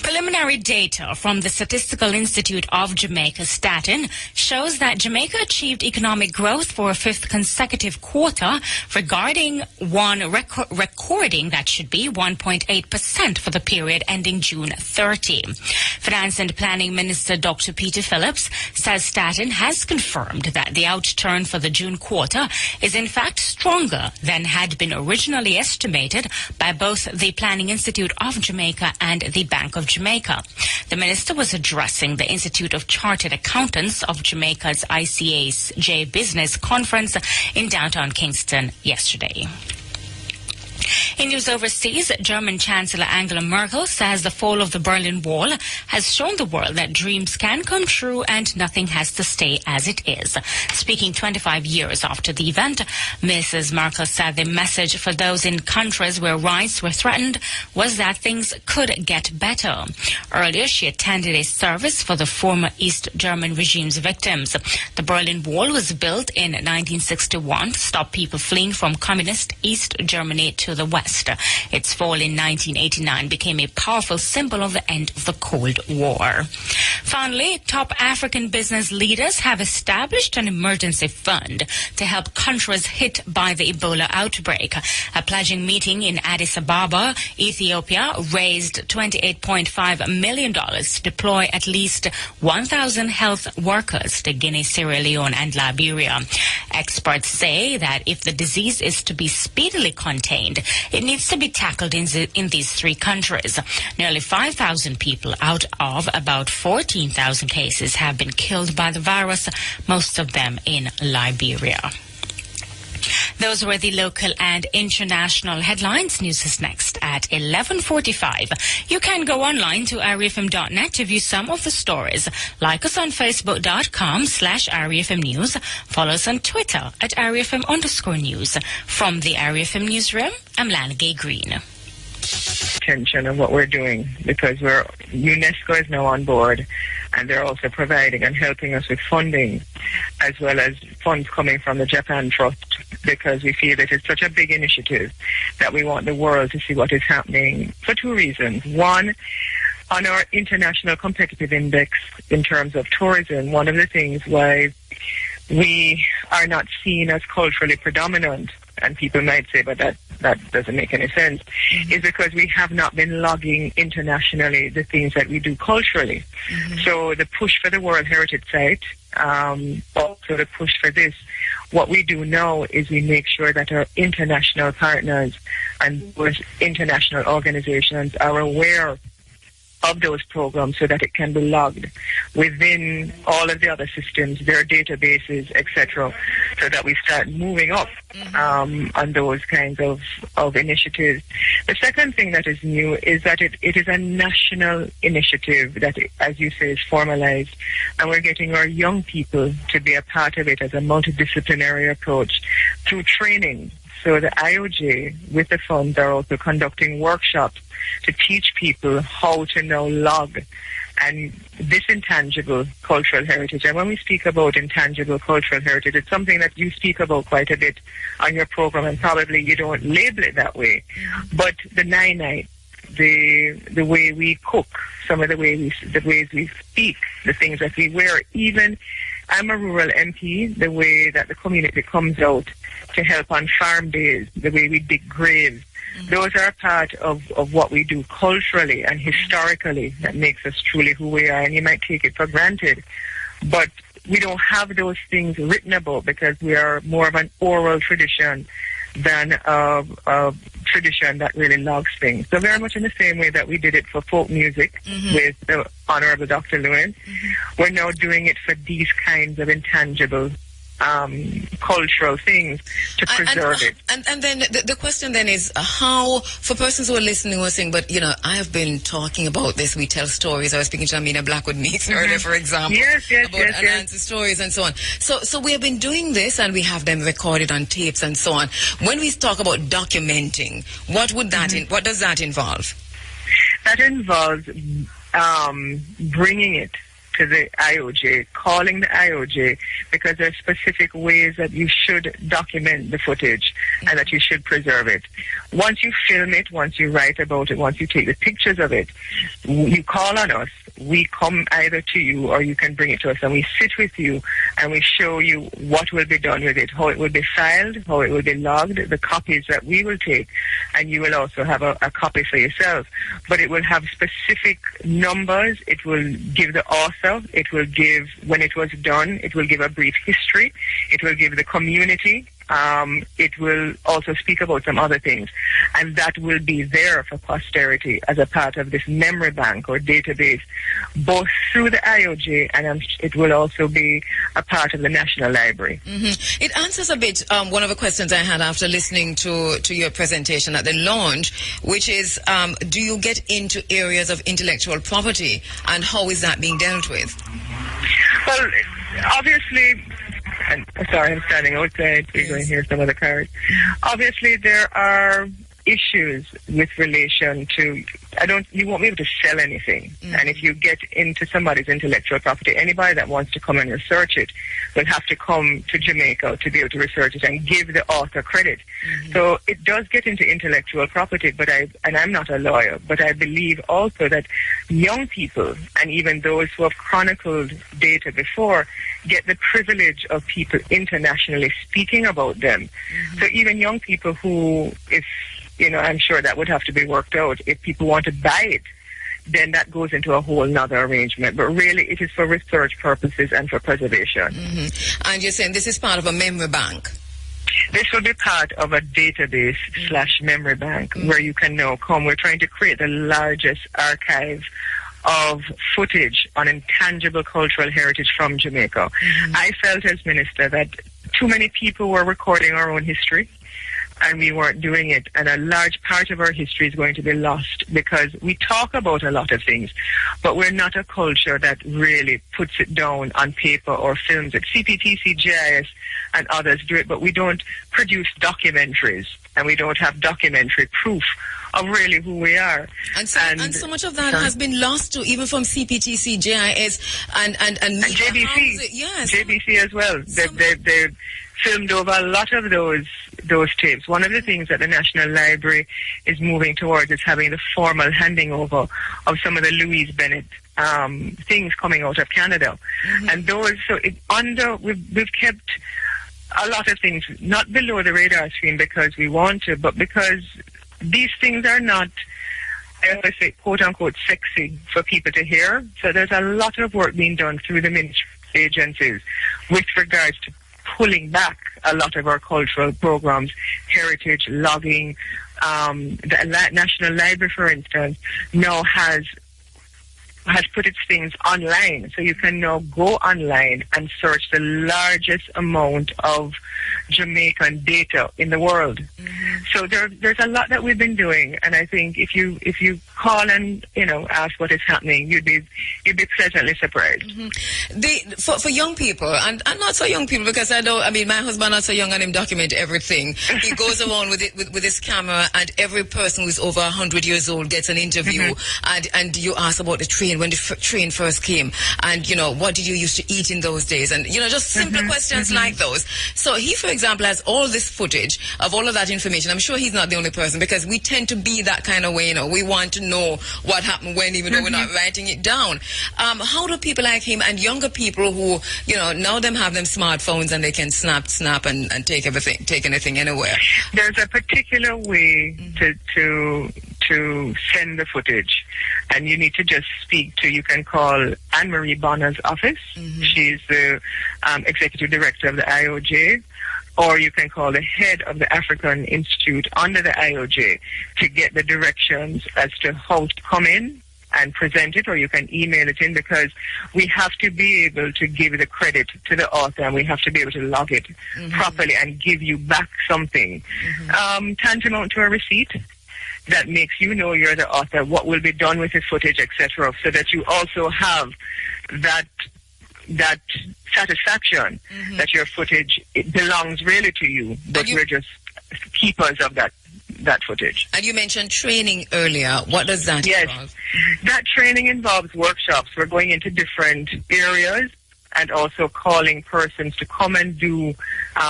Preliminary data from the Statistical Institute of Jamaica, Staten, shows that Jamaica achieved economic growth for a fifth consecutive quarter, recording that should be 1.8% for the period ending June 30. Finance and Planning Minister Dr. Peter Phillips says Staten has confirmed that the outturn for the June quarter is in fact stronger than had been originally estimated by both the Planning Institute of Jamaica and the Bank of Jamaica. The minister was addressing the Institute of Chartered Accountants of Jamaica's ICAJ Business Conference in downtown Kingston yesterday. In news overseas, German Chancellor Angela Merkel says the fall of the Berlin Wall has shown the world that dreams can come true and nothing has to stay as it is. Speaking 25 years after the event, Mrs. Merkel said the message for those in countries where rights were threatened was that things could get better. Earlier, she attended a service for the former East German regime's victims. The Berlin Wall was built in 1961 to stop people fleeing from communist East Germany to the West. Its fall in 1989 became a powerful symbol of the end of the Cold War. Finally, top African business leaders have established an emergency fund to help countries hit by the Ebola outbreak. A pledging meeting in Addis Ababa, Ethiopia, raised $28.5 million to deploy at least 1,000 health workers to Guinea, Sierra Leone, and Liberia. Experts say that if the disease is to be speedily contained, it needs to be tackled in these three countries. Nearly 5,000 people out of about 14 15,000 cases have been killed by the virus, most of them in Liberia. Those were the local and international headlines. News is next at 11:45. You can go online to irefm.net to view some of the stories. Like us on facebook.com/irefm news. Follow us on Twitter at irefm_news. From the IRFM newsroom, I'm Lana Gay Green. Attention of what we're doing, because UNESCO is now on board, and they're also providing and helping us with funding, as well as funds coming from the Japan Trust, because we feel that it's such a big initiative that we want the world to see what is happening for two reasons. One, on our international competitive index in terms of tourism, one of the things why we are not seen as culturally predominant, and people might say, but that doesn't make any sense, is because we have not been logging internationally the things that we do culturally. So the push for the World Heritage Site, also the push for this, what we do now is we make sure that our international partners and those international organizations are aware of those programs so that it can be logged within all of the other systems, their databases, etc., so that we start moving up on those kinds of initiatives. The second thing that is new is that it is a national initiative that, as you say, is formalized, and we're getting our young people to be a part of it as a multidisciplinary approach through training. So the IOJ, with the funds, are also conducting workshops to teach people how to now log and this intangible cultural heritage. And when we speak about intangible cultural heritage, it's something that you speak about quite a bit on your program, and probably you don't label it that way. But the night, the way we cook, some of the ways we speak, the things that we wear, even I'm a rural MP, the way that the community comes out to help on farm days, the way we dig graves, those are a part of what we do culturally and historically that makes us truly who we are. And you might take it for granted, but we don't have those things written about because we are more of an oral tradition than a tradition that really logs things. So very much in the same way that we did it for folk music with the Honorable Dr. Lewin, we're now doing it for these kinds of intangible cultural things to preserve it. And then the question then is how, for persons who are listening who are saying, but I have been talking about this, we tell stories. I was speaking to Amina Blackwood Meeks earlier, for example, about Anansi stories and so on. So we have been doing this and we have them recorded on tapes and so on. When we talk about documenting, what would that what does that involve? That involves bringing it to the IOJ, calling the IOJ, because there are specific ways that you should document the footage and that you should preserve it. Once you film it, once you write about it, once you take the pictures of it, you call on us. We come either to you or you can bring it to us, and we sit with you and we show you what will be done with it, how it will be filed, how it will be logged, the copies that we will take, and you will also have a copy for yourself. But it will have specific numbers. It will give the author. It will give when it was done. It will give a brief history. It will give the community. It will also speak about some other things, and that will be there for posterity as a part of this memory bank or database, both through the IOJ, and it will also be a part of the National Library. It answers a bit one of the questions I had after listening to your presentation at the launch, which is, do you get into areas of intellectual property, and how is that being dealt with? Well, obviously, sorry, I'm standing outside, so you're going to hear some of the cars. Obviously, there are issues with relation to, you won't be able to sell anything. And if you get into somebody's intellectual property, anybody that wants to come and research it will have to come to Jamaica to be able to research it and give the author credit. So it does get into intellectual property, but I'm not a lawyer, but I believe also that young people, and even those who have chronicled data before, get the privilege of people internationally speaking about them. So even young people who, if I'm sure that would have to be worked out. If people want to buy it, then that goes into a whole nother arrangement. But really, it is for research purposes and for preservation. And you're saying this is part of a memory bank? This will be part of a database /memory bank where you can now come. We're trying to create the largest archive of footage on intangible cultural heritage from Jamaica. I felt as minister that too many people were recording our own history, and we weren't doing it. And a large part of our history is going to be lost because we talk about a lot of things, but we're not a culture that really puts it down on paper or films it. CPTC, GIS, and others do it, but we don't produce documentaries, and we don't have documentary proof of really who we are. And so much of that has been lost too, even from CPTC, GIS, and JBC. Yes. JBC as well. They filmed over a lot of those tapes. One of the things that the National Library is moving towards is having the formal handing over of some of the Louise Bennett things coming out of Canada. And those, we've kept a lot of things not below the radar screen because we want to, but because these things are not, I always say, quote unquote, sexy for people to hear. So there's a lot of work being done through the ministry agencies with regards to pulling back a lot of our cultural programs, heritage, logging. The National Library, for instance, now has put its things online. So you can now go online and search the largest amount of Jamaican data in the world. So there's a lot that we've been doing, and I think if you call and ask what is happening, you'd be pleasantly surprised. For young people and not so young people, because my husband not so young and him document everything. He goes around with it with his camera, and every person who's over 100 years old gets an interview, and you ask about the train, when the train first came, and what did you used to eat in those days, and just simple questions like those. So he, for example, has all this footage of all of that information. I'm sure he's not the only person, because we tend to be that kind of way. We want to know what happened when, even though we're not writing it down. How do people like him and younger people who now them have them smartphones and they can snap and take anything anywhere? There's a particular way to send the footage, and you need to just speak to, you can call Anne-Marie Bonner's office. She's the executive director of the IOJ, or you can call the head of the African Institute under the IOJ to get the directions as to how to come in and present it, or you can email it in, because we have to be able to give the credit to the author, and we have to be able to log it properly and give you back something tantamount to a receipt that makes you're the author, what will be done with the footage, etc., so that you also have that satisfaction that your footage, it belongs really to you, but we're just keepers of that footage. And you mentioned training earlier. What does that involve? That training involves workshops. We're going into different areas and also calling persons to come and do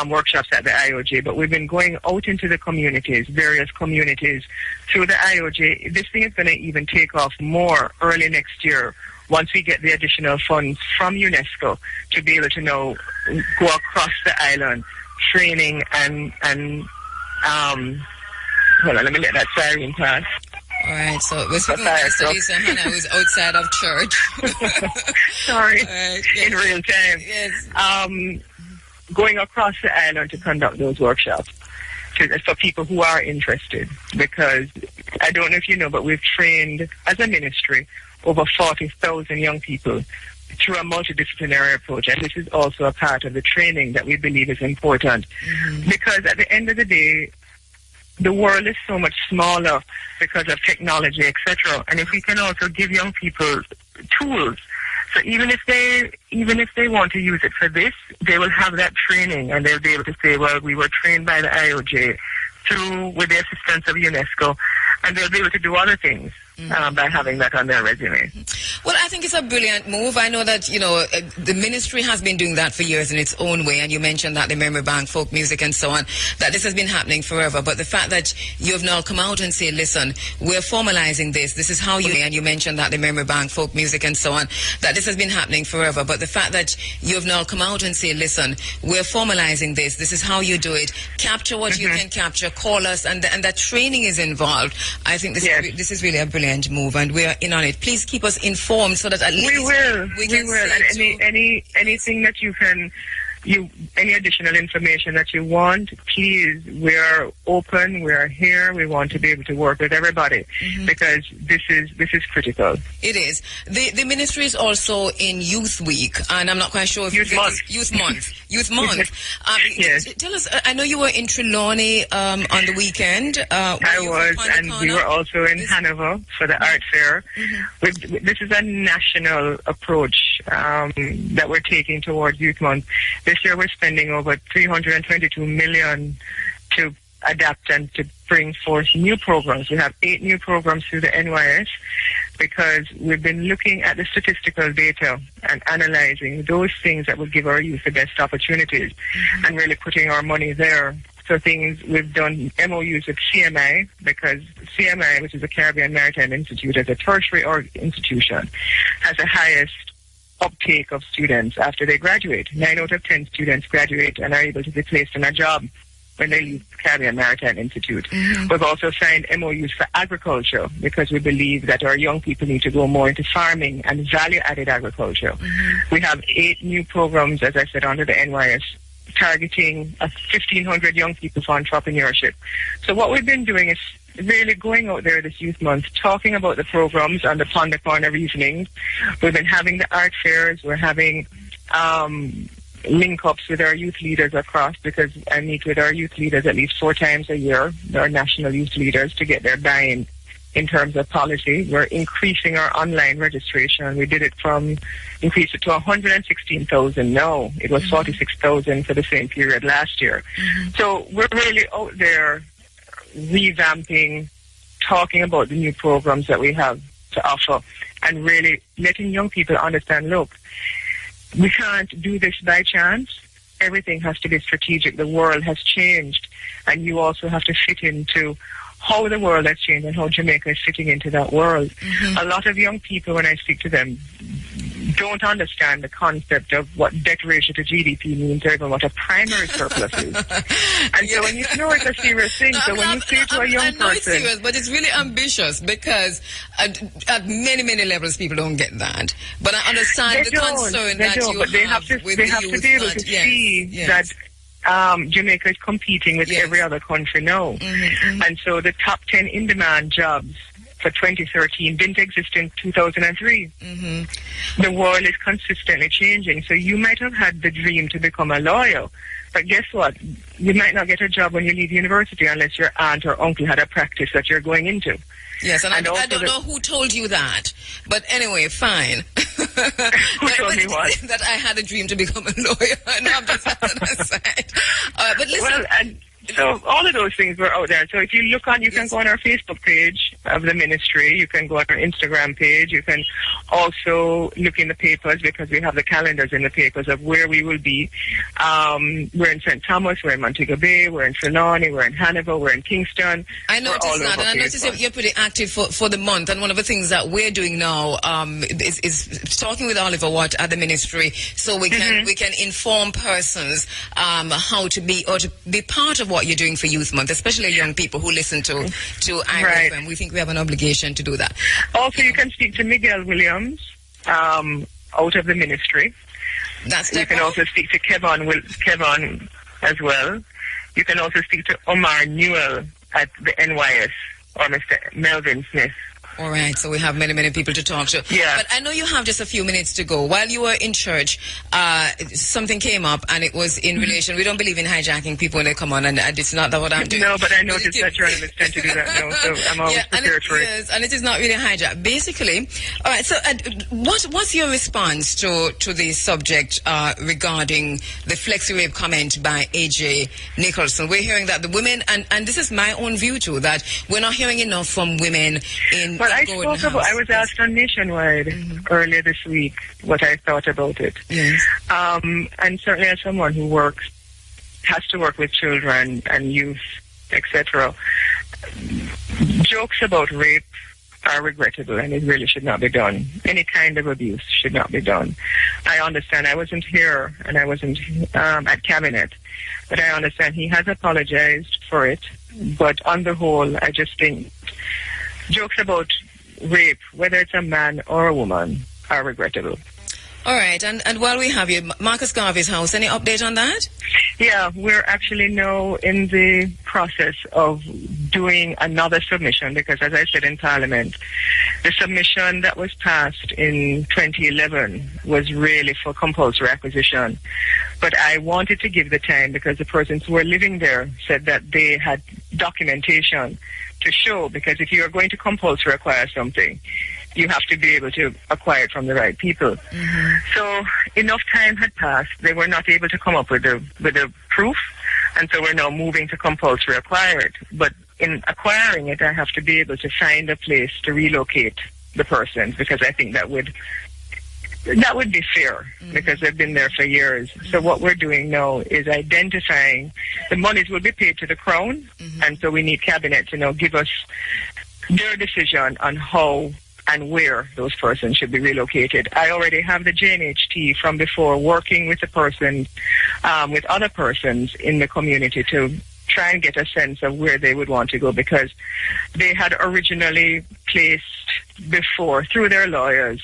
workshops at the IOJ. But we've been going out into the communities, various communities, through the IOJ. This thing is going to even take off more early next year, once we get the additional funds from UNESCO to be able to go across the island, training and hold on, let me let that siren pass. All right, so we're speaking with Mr. Lisa Hannah, who's outside of church. Sorry, right, in real time. Yes. Going across the island to conduct those workshops for people who are interested, because I don't know if you know, but we've trained as a ministry over 40,000 young people through a multidisciplinary approach, and this is also a part of the training that we believe is important, because at the end of the day, the world is so much smaller because of technology, etc. And if we can also give young people tools, so even if they want to use it for this, they will have that training, and they'll be able to say, well, we were trained by the IOJ with the assistance of UNESCO, and they'll be able to do other things by having that on their resume. Well, I think it's a brilliant move. I know that, the ministry has been doing that for years in its own way, and you mentioned that the memory bank, folk music and so on, that this has been happening forever. But the fact that you have now come out and say, listen, we're formalizing this is how you, and you mentioned that the memory bank, folk music and so on, that this has been happening forever. But the fact that you have now come out and say, listen, we're formalizing this is how you do it, capture what you can capture, call us, and that training is involved. I think this is really a brilliant move, and we are in on it. Please keep us informed so that at least we will. And anything that you can any additional information that you want, please, we're open, we're here, we want to be able to work with everybody because this is critical. It is. The ministry is also in Youth Week, and I'm not quite sure if Youth Month. Youth Month. Yes. Tell us, I know you were in Trelawney on the weekend. I was, and we were also in Hanover for the art fair. This is a national approach that we're taking towards Youth Month. This year we're spending over $322 million to adapt and to bring forth new programs. We have 8 new programs through the NYS because we've been looking at the statistical data and analyzing those things that would give our youth the best opportunities and really putting our money there. So things we've done MOUs with CMI because CMI, which is the Caribbean Maritime Institute, as a tertiary institution, has the highest uptake of students after they graduate. 9 out of 10 students graduate and are able to be placed in a job when they leave Caribbean Maritime Institute. We've also signed MOUs for agriculture because we believe that our young people need to go more into farming and value-added agriculture. We have 8 new programs, as I said, under the NYS, targeting 1,500 young people for entrepreneurship. So what we've been doing is really going out there this Youth Month, talking about the programs and the Pond the Corner reasoning. We've been having the art fairs. We're having link-ups with our youth leaders across because I meet with our youth leaders at least 4 times a year, our national youth leaders, to get their buy-in in terms of policy. We're increasing our online registration. We did it increased it to 116,000 now. It was 46,000 for the same period last year. So we're really out there revamping, talking about the new programs that we have to offer and really letting young people understand, look, we can't do this by chance. Everything has to be strategic. The world has changed and you also have to fit into how the world has changed and how Jamaica is fitting into that world. A lot of young people, when I speak to them, don't understand the concept of what debt ratio to GDP means or even what a primary surplus is. And so when you know it's a serious thing, so when you say to a young person... It's serious, but it's really ambitious because at many, many levels people don't get that. But I understand the concern that you have with the youth. They have to be able to see that Jamaica is competing with every other country now. And so the top 10 in-demand jobs for 2013 didn't exist in 2003. The world is consistently changing. So you might have had the dream to become a lawyer, but guess what? You might not get a job when you leave university unless your aunt or uncle had a practice that you're going into. Yes, and I don't know who told you that, but anyway, fine. Who told me what? That I had a dream to become a lawyer. No, I'm just aside. But listen. Well, so all of those things were out there. So if you look on, you can go on our Facebook page of the ministry. You can go on our Instagram page. You can also look in the papers because we have the calendars in the papers of where we will be. We're in St. Thomas. We're in Montego Bay. We're in Trelawney. We're in Hanover. We're in Kingston. I noticed that, and I noticed you're pretty active for the month. And one of the things that we're doing now is talking with Oliver Watt at the ministry, so we can inform persons how to be or to be part of what you're doing for Youth Month, especially young people who listen to IRFM. We think we have an obligation to do that. Also, you can speak to Miguel Williams out of the ministry. You can also speak to Kevin as well. You can also speak to Omar Newell at the NYS or Mr. Melvin Smith. All right, so we have many, many people to talk to. Yeah. But I know you have just a few minutes to go. While you were in church, something came up, and it was in relation. We don't believe in hijacking people when they come on, and it's not that what I'm doing. No, but I noticed that journalists tend to do that now, so I'm always prepared for it. Yes, and it is not really hijack. Basically, all right, so what's your response to the subject regarding the flexi-rape comment by A.J. Nicholson? We're hearing that the women, and this is my own view too, that we're not hearing enough from women in... Well, I was asked on Nationwide earlier this week what I thought about it. Yes. And certainly as someone who has to work with children and youth, etc., jokes about rape are regrettable and it really should not be done. Any kind of abuse should not be done. I understand. I wasn't here and I wasn't at Cabinet, but I understand he has apologized for it. But on the whole, I just think jokes about rape, whether it's a man or a woman, are regrettable. All right, and while we have you, Marcus Garvey's house, any update on that? Yeah, we're actually now in the process of doing another submission because, as I said in Parliament, the submission that was passed in 2011 was really for compulsory acquisition. But I wanted to give the time because the persons who were living there said that they had documentation to show, because if you are going to compulsory acquire something, you have to be able to acquire it from the right people. Mm-hmm. So enough time had passed. They were not able to come up with the proof, and so we're now moving to compulsory acquire it. But in acquiring it, I have to be able to find a place to relocate the person, because I think that would be fair, because they've been there for years. So what we're doing now is identifying the monies will be paid to the Crown, and so we need Cabinet to now give us their decision on how and where those persons should be relocated. I already have the JNHT from before working with the person, with other persons in the community to try and get a sense of where they would want to go, because they had originally placed before through their lawyers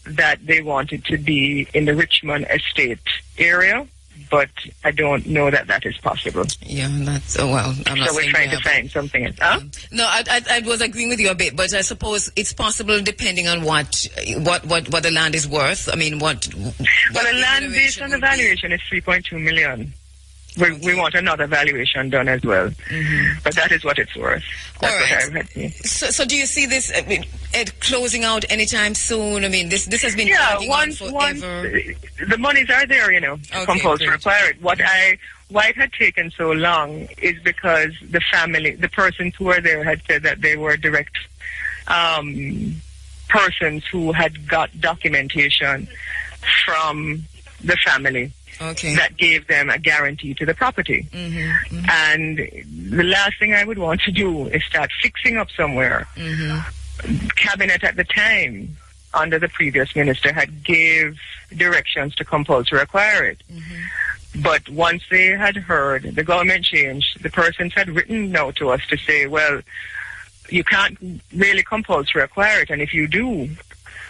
that they wanted to be in the Richmond Estate area, but I don't know that that is possible. Yeah, that's well. I'm not so we're trying to find something else. Huh? No, I was agreeing with you a bit, but I suppose it's possible depending on what the land is worth. I mean, what the land based on the valuation is 3.2 million. We want another valuation done as well, but that is what it's worth. That's all right. What I so do you see this closing out anytime soon? I mean, this has been once the monies are there, compulsory require it. Why it had taken so long is because the persons who were there had said that they were direct persons who had got documentation from the family. Okay. That gave them a guarantee to the property. And the last thing I would want to do is start fixing up somewhere. Cabinet at the time, under the previous minister, had gave directions to compulsory acquire it. But once they had heard the government change, the persons had written note to us to say, well, you can't really compulsory acquire it, and if you do,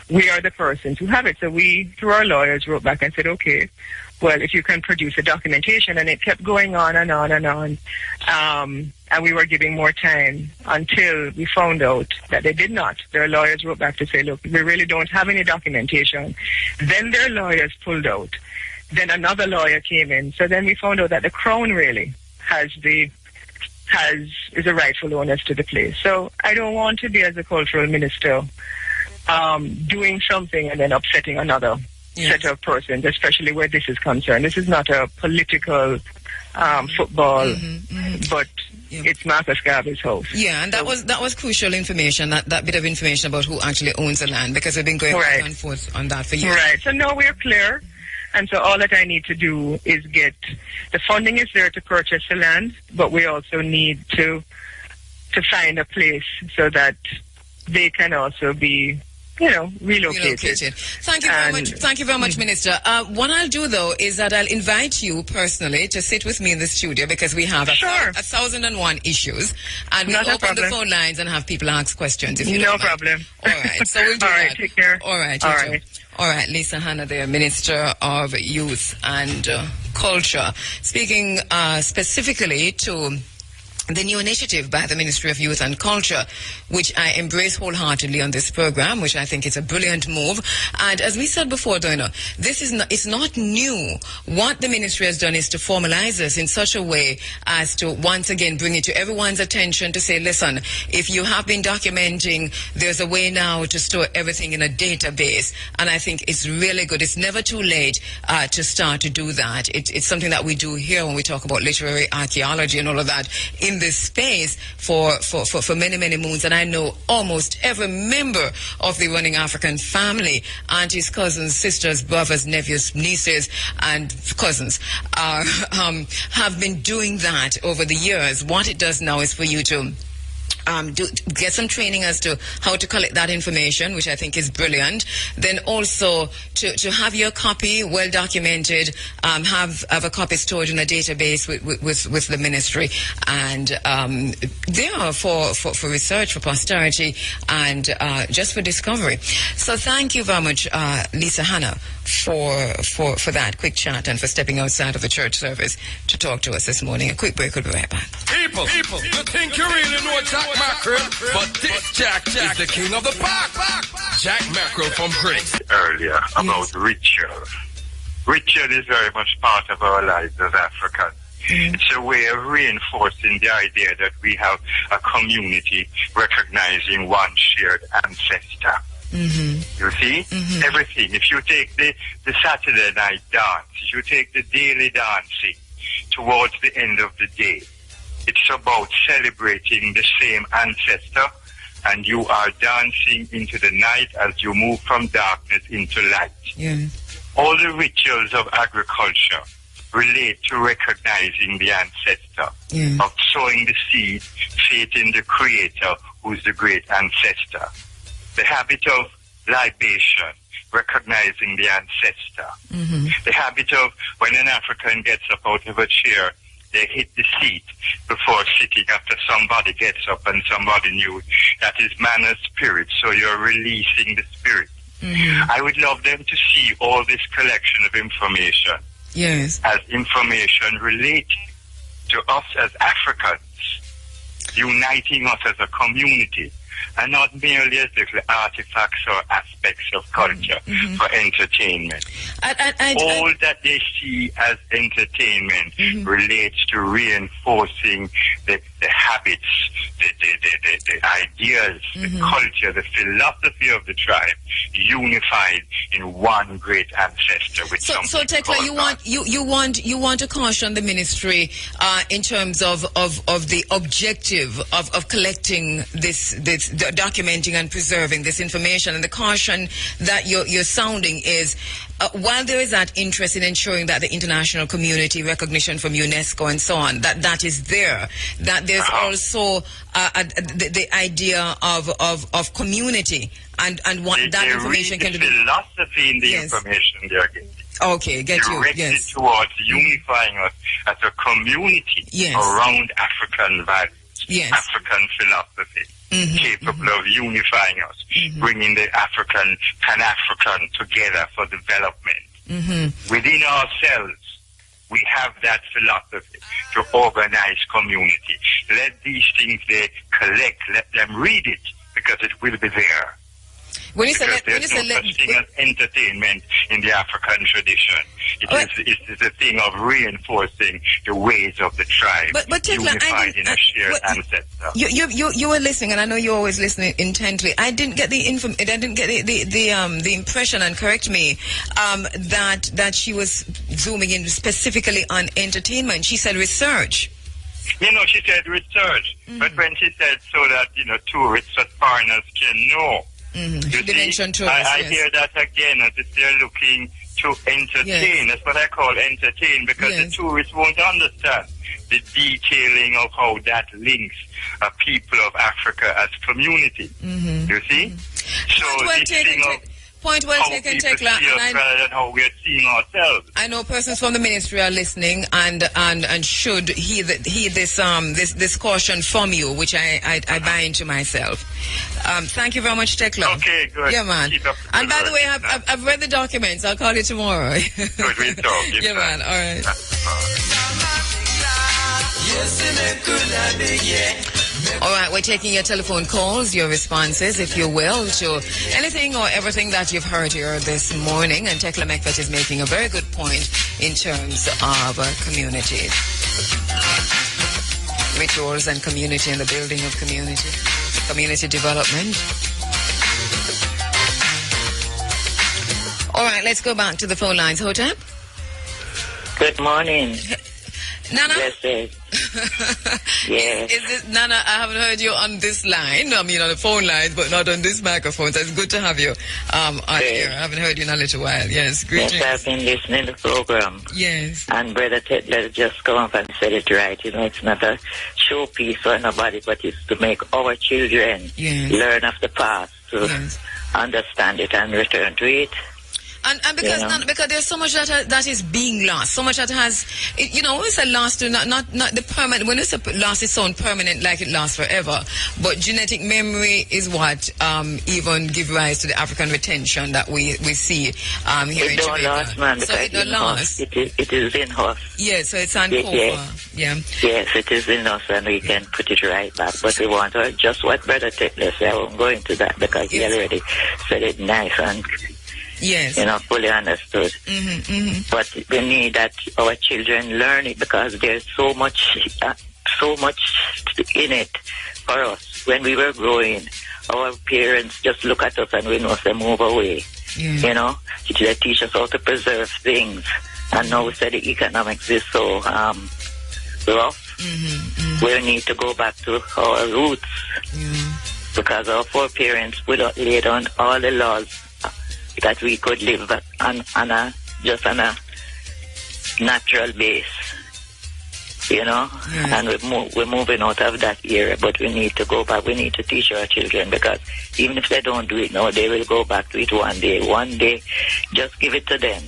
we are the persons who have it. So we, through our lawyers, wrote back and said, okay, well, if you can produce a documentation, and it kept going on and on and on. And we were giving more time until we found out that they did not. Their lawyers wrote back to say, look, we really don't have any documentation. Then their lawyers pulled out. Then another lawyer came in. So then we found out that the Crown really is a rightful owner to the place. So I don't want to be, as a cultural minister, doing something and then upsetting another set of persons, especially where this is concerned. This is not a political football, but it's Marcus Garvey's house. Yeah, and that was crucial information, that bit of information about who actually owns the land, because we've been going back and forth on that for years. Right. So now we're clear, and so all that I need to do is get the funding is there to purchase the land, but we also need to find a place so that they can also be relocated. Thank you very much. Thank you very much, Minister. What I'll do, though, is that I'll invite you personally to sit with me in the studio, because we have 1,001 issues, and we'll open the phone lines and have people ask questions. If you don't mind. Problem. All right. So we'll do All that. right. Take care. All right. All right. All right, Lisa Hanna there, Minister of Youth and Culture, speaking specifically to the new initiative by the Ministry of Youth and Culture, which I embrace wholeheartedly on this program, which I think is a brilliant move. And as we said before, Donna, it's not new. What the ministry has done is to formalize this in such a way as to once again bring it to everyone's attention to say, listen, if you have been documenting, there's a way now to store everything in a database. And I think it's really good. It's never too late to start to do that. It's something that we do here when we talk about literary archaeology and all of that in this space for many, many moons. And I know almost every member of the Running African family, aunties, cousins, sisters, brothers, nephews, nieces, and cousins have been doing that over the years. What it does now is for you to get some training as to how to collect that information, which I think is brilliant. Then also to have your copy well documented, have a copy stored in a database with the ministry, and they are for research, for posterity, and just for discovery. So thank you very much, Lisa Hanna, for that quick chat and for stepping outside of the church service to talk to us this morning. A quick break, we'll be right back. People, you think you really know Jack Mackerel, but this Jack is the king of the park. Jack Mackerel from Grace. Earlier about ritual. Ritual is very much part of our lives as Africans. It's a way of reinforcing the idea that we have a community recognizing one shared ancestor. You see? Everything. If you take the Saturday night dance, if you take the daily dancing towards the end of the day, it's about celebrating the same ancestor, and you are dancing into the night as you move from darkness into light. All the rituals of agriculture relate to recognizing the ancestor, of sowing the seed, faith in the Creator, who's the great ancestor. The habit of libation, recognizing the ancestor. The habit of when an African gets up out of a chair, they hit the seat before sitting after somebody gets up and somebody new. That is manner spirit, so you're releasing the spirit. I would love them to see all this collection of information as information related to us as Africans, uniting us as a community, and not merely as little artifacts or aspects of culture for entertainment. All that they see as entertainment relates to reinforcing the habits, the ideas, the culture, the philosophy of the tribe, unified in one great ancestor. With So Tekla, you want to caution the ministry in terms of the objective of collecting this documenting and preserving this information, and the caution that you're sounding is while there is that interest in ensuring that the international community recognition from UNESCO and so on, that is there, that there's also the idea of community and what that information can do. The philosophy in the information they are getting. Okay, directed towards unifying us as a community around African values, African philosophy. Capable of unifying us, bringing the African, Pan-African together for development. Within ourselves, we have that philosophy to organize community. Let these things they collect, let them read it, because it will be there. There's no such thing as entertainment in the African tradition. It is a thing of reinforcing the ways of the tribe, unified in a shared ancestor. You were listening, and I know you're always listening intently. I didn't get the impression, and correct me, that she was zooming in specifically on entertainment. She said research. She said research, but when she said so that tourists or foreigners can know. I hear that again, as if they're looking to entertain. That's what I call entertain, because the tourists won't understand the detailing of how that links a people of Africa as community. You see? So this thing of point well taken, Tekla. Rather than how we are seeing ourselves. I know persons from the ministry are listening and should heed this caution from you, which I buy into myself. Thank you very much, Tekla. Okay, good. Yeah, man. And by the way, I've read the documents. I'll call you tomorrow. Good, we'll talk. Yeah, man. All right. All right, we're taking your telephone calls, your responses, if you will, to anything or everything that you've heard here this morning. And Tekla Mekfet is making a very good point in terms of community. Rituals and community and the building of community development. All right, let's go back to the phone lines. Hotep? Good morning. Nana? Yes. Yes. Is this, Nana, I haven't heard you on this line. I mean, on the phone lines, but not on this microphone. So it's good to have you on here. I haven't heard you in a little while. Yes, greetings. Yes, I've been listening to the program. Yes. And Brother Tetler just come up and said it right. It's not a showpiece for nobody, but it's to make our children learn of the past, to understand it and return to it. And because there's so much that is being lost, so much that has, it's a loss to not the permanent. When it's a loss, it sounds permanent, like it lasts forever. But genetic memory is what even give rise to the African retention that we see here in Jamaica. Lost, man, so it don't last. It is in us. Yeah, so it's uncalled for. Yeah. Yes, it is in us, and we can put it right back. But we want to just what Brother Tickler said. I won't go into that because he already said it nice and. Yes. Fully understood. But we need that our children learn it because there's so much in it for us. When we were growing, our parents just look at us and we know they move away. They teach us how to preserve things. And now we say the economics is so rough. We need to go back to our roots because our foreparents would have laid on all the laws that we could live on a natural base, and we're moving out of that era, but we need to go back. We need to teach our children because even if they don't do it now, they will go back to it one day. One day, just give it to them.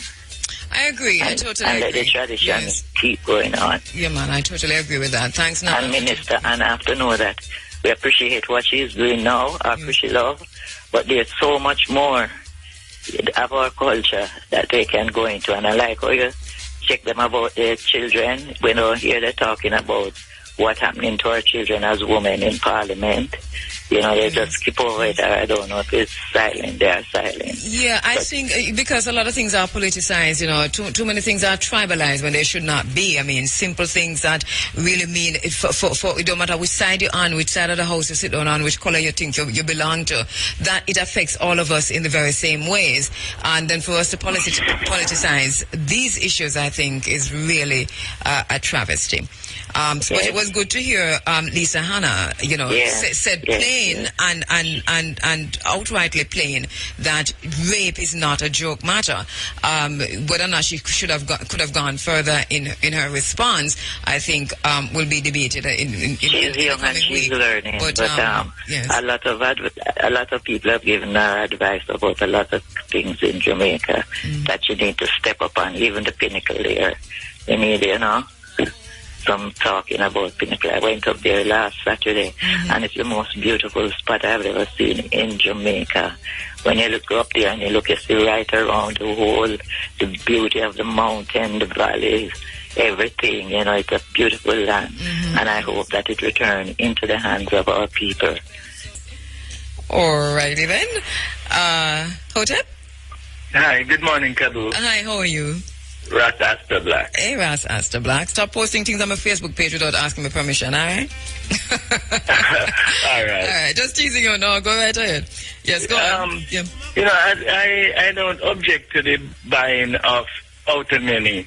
I agree. I totally agree. And let the tradition keep going on. Yeah, man, I totally agree with that. Thanks, Nana. And Minister Anna have to know that we appreciate what she's doing now, appreciate love, but there's so much more of our culture that they can go into. And I like how you check them about their children. We don't hear them talking about what's happening to our children as women in Parliament. They just skip over it. I don't know if it's silent. They are silent. Yeah, I think because a lot of things are politicized, too many things are tribalized when they should not be. I mean, simple things that really mean, for it don't matter which side you're on, which side of the house you sit on which color you think you belong to, that it affects all of us in the very same ways. And then for us to politicize these issues, I think, is really a travesty. But it was good to hear Lisa Hanna, said plain and outrightly plain that rape is not a joke matter. Whether or not she could have gone further in her response, I think will be debated in she's young and she's learning. But yes. a lot of people have given her advice about a lot of things in Jamaica that you need to step up on, even the Pinnacle there. You need, some talking about Pinnacle. I went up there last Saturday, and it's the most beautiful spot I've ever seen in Jamaica. When you look up there and you see right around the beauty of the mountain, the valleys, everything, it's a beautiful land. And I hope that it return into the hands of our people. All righty then. Hotep? Hi, good morning, Kadu. Hi, how are you? Ras Asta Black. Hey, Ras Asta Black. Stop posting things on my Facebook page without asking me permission, all right? All right. All right, just teasing you. No, go right ahead. Yes, go on. Yeah. I don't object to the buying of Outamani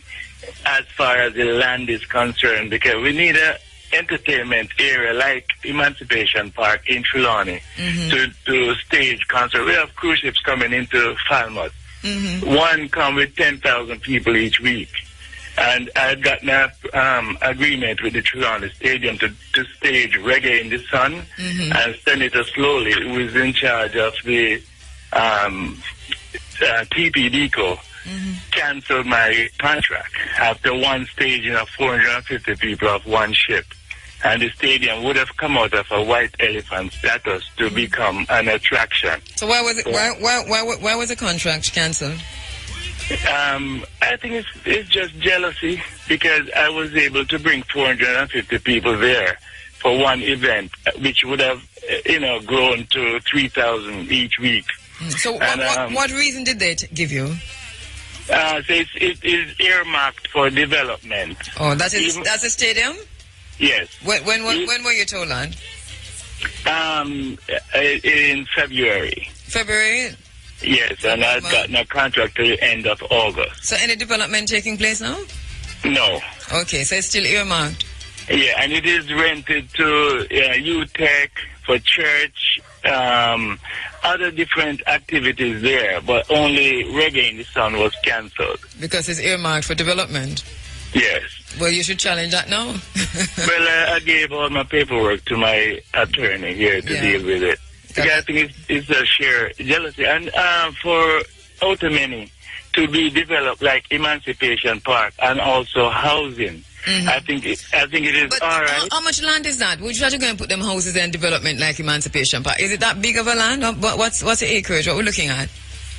as far as the land is concerned, because we need a entertainment area like Emancipation Park in Trelawney to stage concert. We have cruise ships coming into Falmouth. One come with 10,000 people each week. And I've gotten an agreement with the Trelawney Stadium to stage Reggae in the Sun and Senator Slowly, who is in charge of the TPDCO, canceled my contract after one staging of 450 people of one ship. And the stadium would have come out of a white elephant status to become an attraction. So why was it? Why was the contract cancelled? I think it's just jealousy, because I was able to bring 450 people there for one event, which would have grown to 3,000 each week. So what reason did they give you? So it is earmarked for development. Oh, that's a stadium? Yes. When were you told that? In February. February? Yes, and I've gotten a contract to the end of August. So any development taking place now? No. Okay, so it's still earmarked? Yeah, and it is rented to UTech, for church, other different activities there, but only Reggae in the Sun was cancelled. Because it's earmarked for development? Yes. Well, you should challenge that now. Well, I gave all my paperwork to my attorney here to deal with it. Because I think it's a sheer jealousy. And for Outamani, to be developed like Emancipation Park and also housing. I think it is all right. How much land is that? Would you try to go and put them houses and development like Emancipation Park? Is it that big of a land? Or what's the acreage? What we're looking at?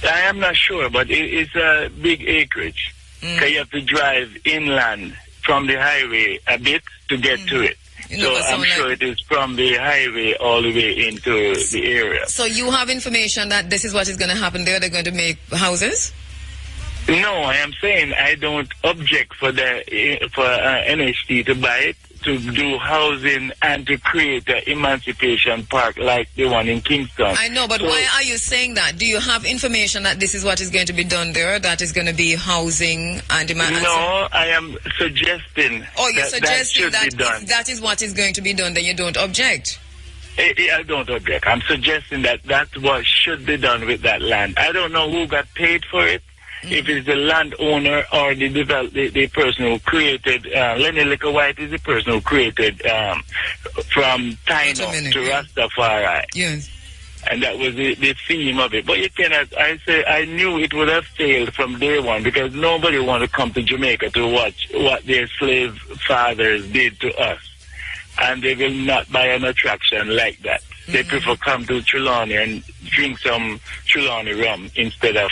I am not sure, but it's a big acreage. You have to drive inland from the highway a bit to get to it. So I'm sure it is from the highway all the way into the area. So you have information that this is what is going to happen there? They're going to make houses? No, I am saying I don't object for NHT to buy it, to do housing and to create an Emancipation Park like the one in Kingston. I know, but why are you saying that? Do you have information that this is what is going to be done there, that is going to be housing and emancipation? No, I am suggesting you're suggesting that if that is what is going to be done, then you don't object? I don't object. I'm suggesting that that's what should be done with that land. I don't know who got paid for it. If it's the landowner or the person who created, Lenny Licker White is the person who created from Taino to Rastafari. Yes. And that was the theme of it. But you cannot, I knew it would have failed from day one because nobody wanted to come to Jamaica to watch what their slave fathers did to us. And they will not buy an attraction like that. They prefer come to Trelawney and drink some Trelawney rum instead of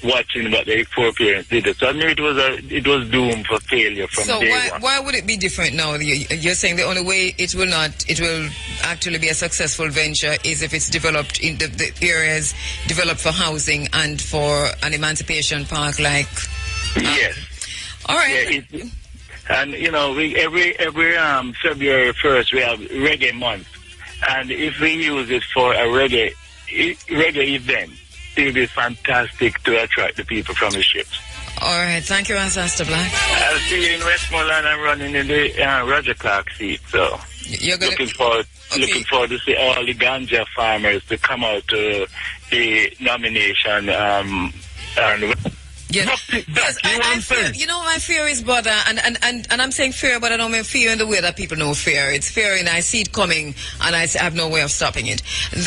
watching what their foreparents did. So I knew it was doomed for failure from day one. So why would it be different now? You're saying the only way it will actually be a successful venture is if it's developed in the areas developed for housing and for an emancipation park like... Yes. All right. Yeah, and you know, every February 1st we have Reggae Month, and if we use it for a reggae event, it will be fantastic to attract the people from the ships. All right, thank you, Ancestor Black. I'll see you in Westmoreland. I'm running in the Roger Clark seat, so looking forward to see all the ganja farmers to come out to the nomination. Yes, you know, my fear is, brother, and I'm saying fear, but I don't mean fear in the way that people know fear. It's fear, and I see it coming, and I have no way of stopping it. We're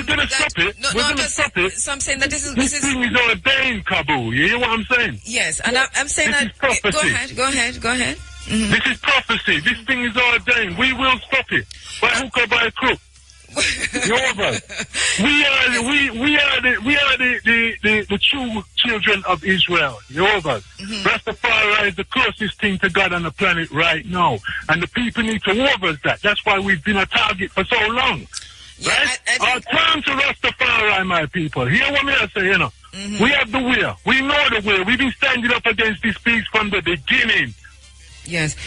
going to stop it. We're going to stop it. So I'm saying that this thing is ordained, Kabu. You hear what I'm saying? Yes, and I'm saying this that. Is prophecy. Go ahead. Mm-hmm. This is prophecy. This thing is ordained. We will stop it. By hook or by crook. Yoruba. We are the true children of Israel. Yoruba. Rastafari is the closest thing to God on the planet right now. And the people need to over that. That's why we've been a target for so long. Right? Our time to Rastafari, my people. Hear what I say, you know. We have the will. We know the will. We've been standing up against this peace from the beginning. Yes.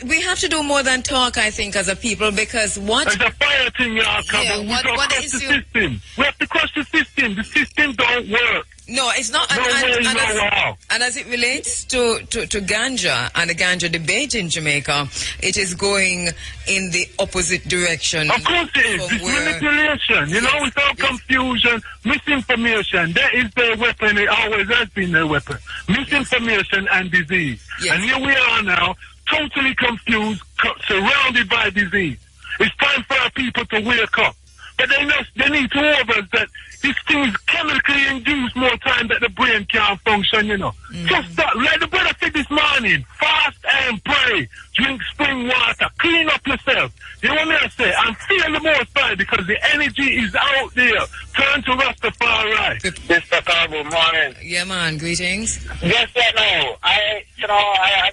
We have to do more than talk, I think, as a people, because what... There's a fire thing, y'all, we have to crush the system. We have to crush the system. The system don't work. No, it's not. And as it relates to ganja and the ganja debate in Jamaica, it is going in the opposite direction. Of course it is. It's manipulation. You know, without confusion, misinformation. That is their weapon. It always has been their weapon. Misinformation and disease. Yes. And here we are now, totally confused, surrounded by disease. It's time for our people to wake up. But they need to realize that this thing is chemically induced more time that the brain can't function, you know. Just stop. Like the brother said this morning, fast and pray. Drink spring water. Clean up yourself. You know what I say? I'm feeling the most bad because the energy is out there. Turn to Rastafari. Mr. Carbo, morning. Yeah, man. Greetings. Yes, sir, no. I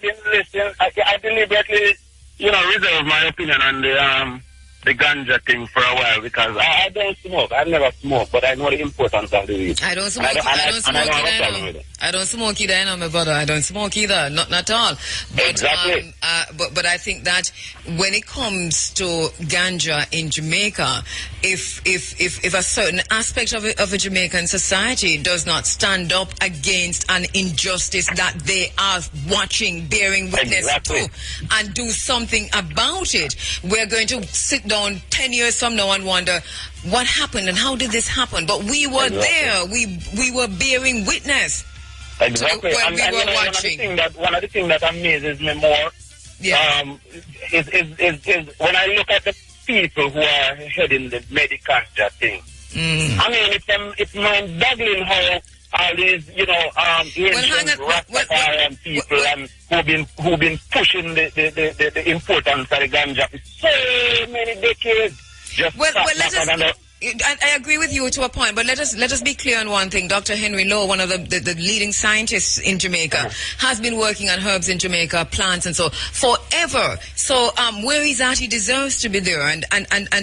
didn't listen. I deliberately, reserve my opinion on the ganja thing for a while because I don't smoke. I've never smoked, but I know the importance of the weed. I don't smoke. I don't smoke either, my brother. I don't smoke either, not at all. But, exactly. But I think that when it comes to ganja in Jamaica, if a certain aspect of a Jamaican society does not stand up against an injustice that they are watching, bearing witness to, and do something about it, we're going to sit down 10 years from now and wonder what happened and how did this happen. But we were there. We were bearing witness. Exactly. When we were watching. One of the things that amazes me more is when I look at the people who are heading the Medicanja thing. I mean, it's mind-boggling all these, ancient Rastafarian people and who've been pushing the importance of the ganja for so many decades. I agree with you to a point, but let us be clear on one thing. Dr. Henry Lowe, one of the leading scientists in Jamaica, has been working on herbs in Jamaica, plants and so forever. So where he's at, he deserves to be there, and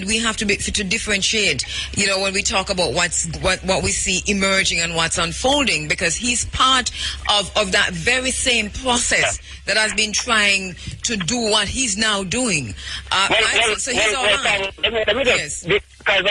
we have to differentiate. When we talk about what we see emerging and what's unfolding, because he's part of that very same process that has been trying to do what he's now doing. So he's all right. Because,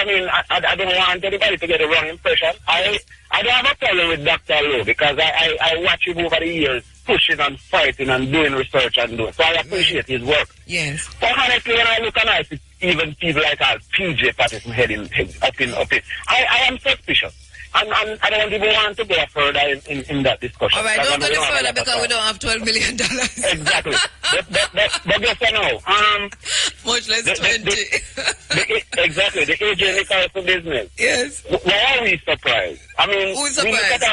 I don't want anybody to get the wrong impression. I don't have a problem with Dr. Lowe because I watch him over the years pushing and fighting and doing research and doing. So I appreciate his work. Yes. But honestly, when I look and I see even people like PJ Patterson heading up it, I am suspicious. And I don't even want to go further in that discussion. All right, don't go further because we don't have $12 million. Exactly. but just know, much less 20. Exactly, the AJ Nicholson business. Yes. Why are we surprised? Who's surprised?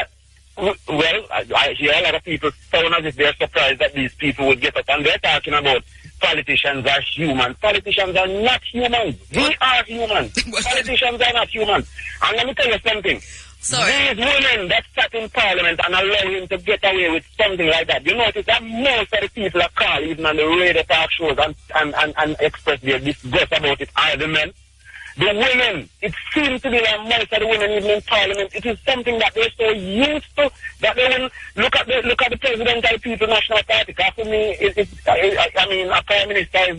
I hear a lot of people sound as if they're surprised that these people would get up and they're talking about politicians are human. Politicians are not humans. We are humans. Politicians are not humans. And let me tell you something. These women that sat in Parliament and allow him to get away with something like that, you notice that most of the people that call even on the radio talk shows and express their disgust about it are the men. The women, it seems to be that most of the women even in Parliament, it is something that they're so used to that they will look at the President of the People's National Party. Because for me, a Prime Minister is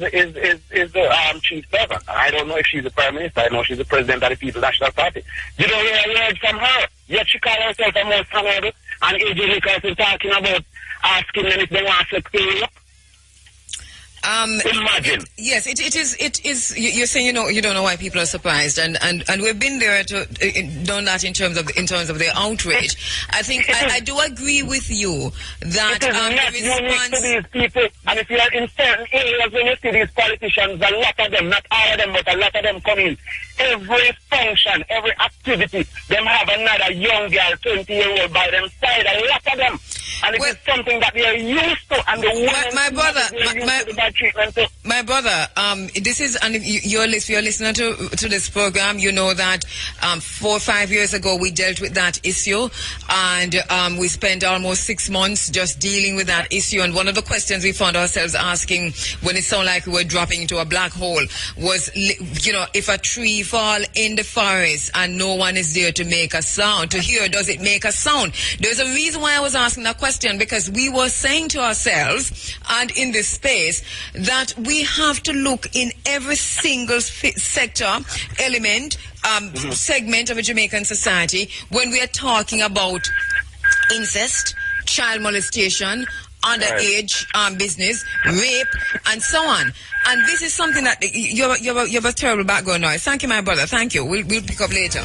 the chief servant. I don't know if she's the Prime Minister. I know she's the President of the People's National Party. You don't hear a word from her. Yet she calls herself a most honorable. And AJ Nicholson talking about asking them if they want to clean up. Imagine. Yes, it is. You're saying you don't know why people are surprised, and we've been there done that in terms of the outrage. I think I do agree with you that it is not unique to these people, and if you are in certain areas when you see these politicians, a lot of them, not all of them, but a lot of them come in. Every function, every activity, them have another young girl, 20-year-old by them side. A lot of them. And it is something that they are used to, and the women my brother, this is, and if you're listening to this program, you know that 4 or 5 years ago we dealt with that issue, and we spent almost 6 months just dealing with that issue. And one of the questions we found ourselves asking when it sounded like we were dropping into a black hole was, if a tree fall in the forest and no one is there to make a sound, to hear, does it make a sound? There's a reason why I was asking that question, because we were saying to ourselves and in this space that we have to look in every single sector, element, segment of a Jamaican society when we are talking about incest, child molestation, underage business, rape, and so on. And this is something that you have a terrible background noise. Thank you, my brother. Thank you. We'll pick up later.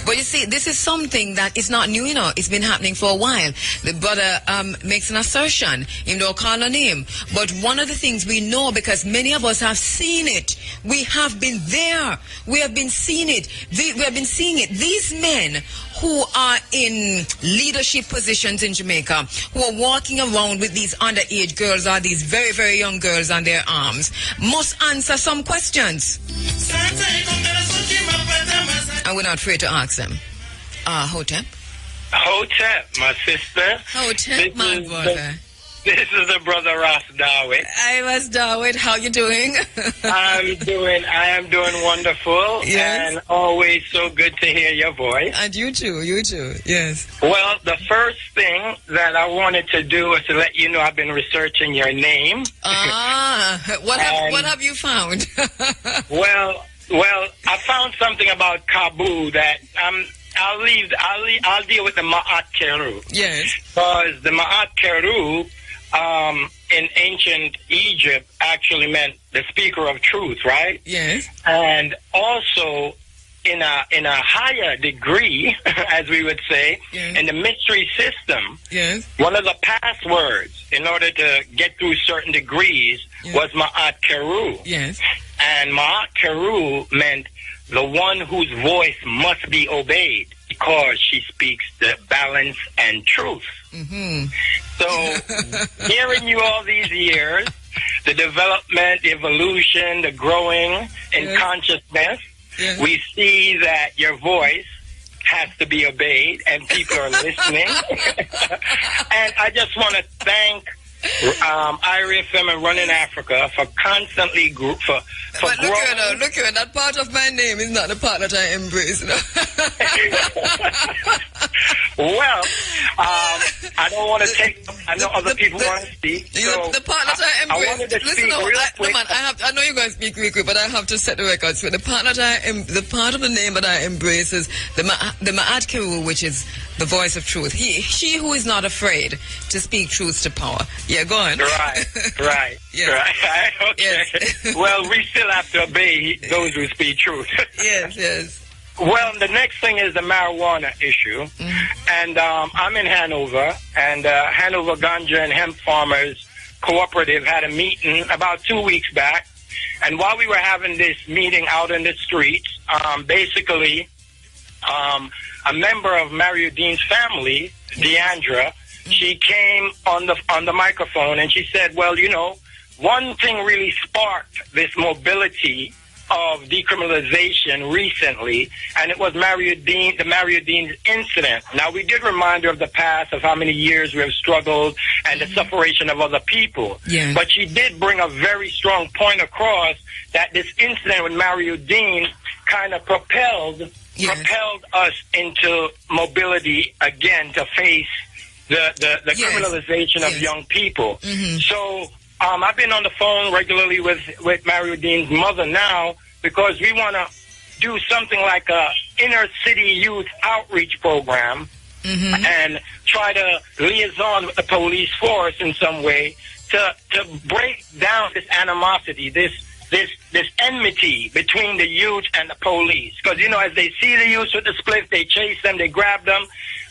But you see, this is something that is not new, It's been happening for a while. The brother makes an assertion, don't call a name. But one of the things we know, because many of us have seen it, we have been there. We have been seeing it. We have been seeing it. These men who are in leadership positions in Jamaica, who are walking around with these underage girls or these very, very young girls on their arms, must answer some questions. And we're not afraid to ask them. Hotep? Hotep, my sister. Hotep, my brother. This is the brother Ross Darwitt. Hi, Ross Darwitt. How you doing? I am doing wonderful. Yes. And always so good to hear your voice. And you too, yes. Well, the first thing that I wanted to do was to let you know I've been researching your name. What have you found? Well, I found something about Kabu that I'll deal with the Ma'at Keru. Yes. Because the Ma'at Keru in ancient Egypt actually meant the speaker of truth, right? Yes. And also in a higher degree, as we would say, yes, in the mystery system, yes, one of the passwords in order to get through certain degrees, yes, was Ma'at Keru. Yes. And Ma'at Keru meant the one whose voice must be obeyed. because she speaks the balance and truth. So, hearing you all these years, the development, the evolution, the growing in consciousness, we see that your voice has to be obeyed and people are listening. And I just want to thank Irie FM and Running Africa for constantly but growing. Look at that part of my name is not the part that I embrace. Well, I don't want to take. I know other people want to speak. So the part that I embrace. I wanted to listen, speak real quick. Man, I know you're going to speak real quick, but I have to set the record straight. The part that the part of the name that I embrace is the Ma'at Keru, which is the voice of truth. She who is not afraid to speak truth to power. Yeah, go on. Right. Okay. Yes. Well, we still have to obey those who speak truth. Yes. Well, the next thing is the marijuana issue. And I'm in Hanover, and Hanover Ganja and Hemp Farmers Cooperative had a meeting about 2 weeks back. And while we were having this meeting out in the streets, basically, a member of Mario Dean's family, Deandra, she came on the microphone and she said, well, you know, one thing really sparked this mobility of decriminalization recently, and it was the Mario Dean's incident. Now, we did remind her of the past, of how many years we have struggled and the separation of other people. Yeah. But she did bring a very strong point across that this incident with Mario Dean kind of propelled us into mobility again to face the criminalization of young people. So I've been on the phone regularly with Mario Dean's mother now because we want to do something like a inner city youth outreach program and try to liaison with the police force in some way to break down this animosity, this enmity between the youth and the police. Because, you know, as they see the youth with the split, they chase them, they grab them,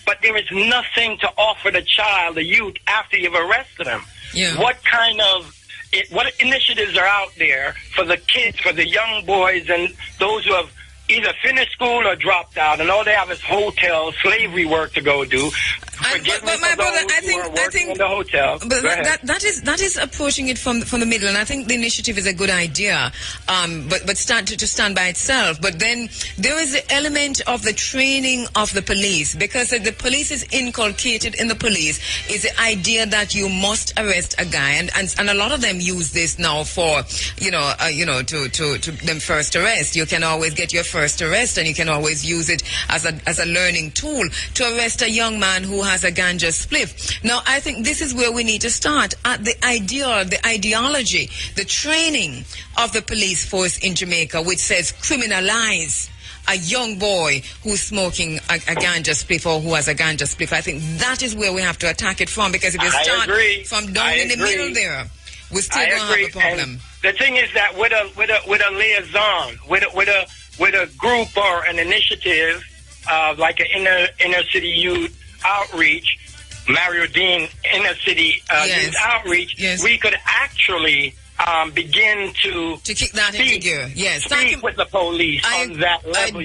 but there is nothing to offer the child, the youth, after you've arrested them. Yeah. What initiatives are out there for the kids, for the young boys, and those who have either finished school or dropped out, and all they have is hotel, slavery work to go do? But my brother, I think in the hotel. But that is approaching it from the middle, and I think the initiative is a good idea. But to stand by itself. But then there is the element of the training of the police, because the police is inculcated in the police is the idea that you must arrest a guy, and a lot of them use this now for to them first arrest. You can always get your first arrest, and you can always use it as a learning tool to arrest a young man who has a ganja spliff. Now, I think this is where we need to start at the ideology, the training of the police force in Jamaica, which says criminalize a young boy who's smoking a ganja spliff or who has a ganja spliff. I think that is where we have to attack it from, because if you start from down in the middle there, we still don't have a problem. And the thing is that with a liaison, with a group or an initiative, like an inner city youth outreach, Mario Dean inner city youth outreach, we could actually begin to kick that into gear. Yes, speak with the police on that level.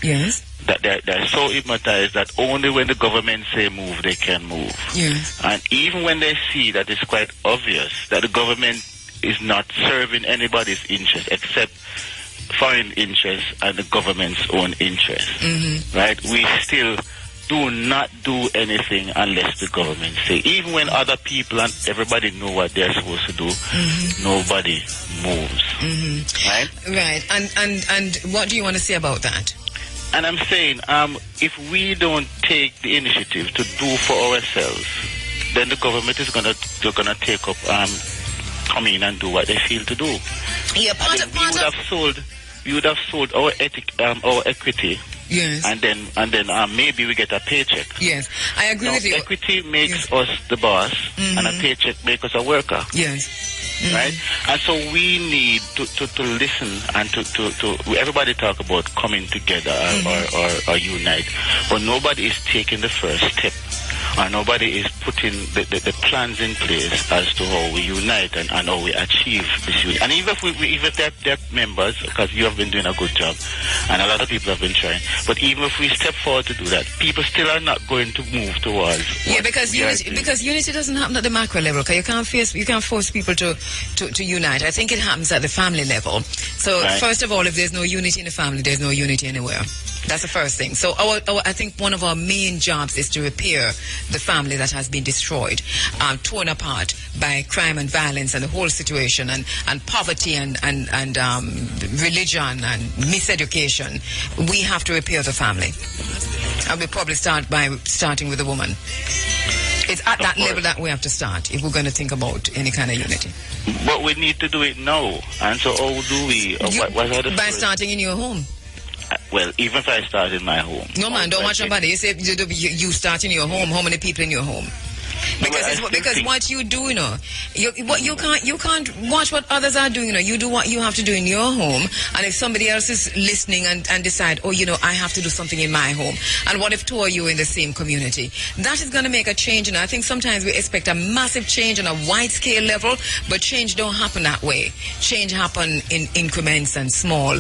Yes. That they're so hypnotized that only when the government say move, they can move. Yes. And even when they see that it's quite obvious that the government is not serving anybody's interest except foreign interests and the government's own interests, right? We still do not do anything unless the government say. Even when other people and everybody know what they're supposed to do, nobody moves. Right? Right. And what do you want to say about that? And I'm saying, if we don't take the initiative to do for ourselves, then the government is gonna take up come in and do what they feel to do. Yeah, we would have sold our equity. Yes. And then maybe we get a paycheck. Yes, I agree with you. Equity makes us the boss, and a paycheck makes us a worker. Yes. Right? And so we need to listen and to everybody talk about coming together or unite, but nobody is taking the first step, or nobody is putting the plans in place as to how we unite and how we achieve this union. And even if they're members, because you have been doing a good job, and a lot of people have been trying, but even if we step forward to do that, people still are not going to move towards. Yeah, because unity doesn't happen at the macro level. Okay, you can't force people to unite. I think it happens at the family level. So first of all, if there's no unity in the family, there's no unity anywhere. That's the first thing. So I think one of our main jobs is to repair the family that has been destroyed, torn apart by crime and violence and the whole situation and poverty and religion and miseducation. We have to repair the family. And we probably starting with the woman. It's at that level that we have to start if we're going to think about any kind of unity. But we need to do it now. And so how do we? By starting in your home. Well, even if I start in my home. No, man, don't watch nobody. You say you start in your home. How many people in your home? Because what you do, you can't watch what others are doing. You do what you have to do in your home, and if somebody else is listening and decide, I have to do something in my home, and what if two of you in the same community? That is going to make a change, and I think sometimes we expect a massive change on a wide scale level, but change don't happen that way. Change happen in increments and small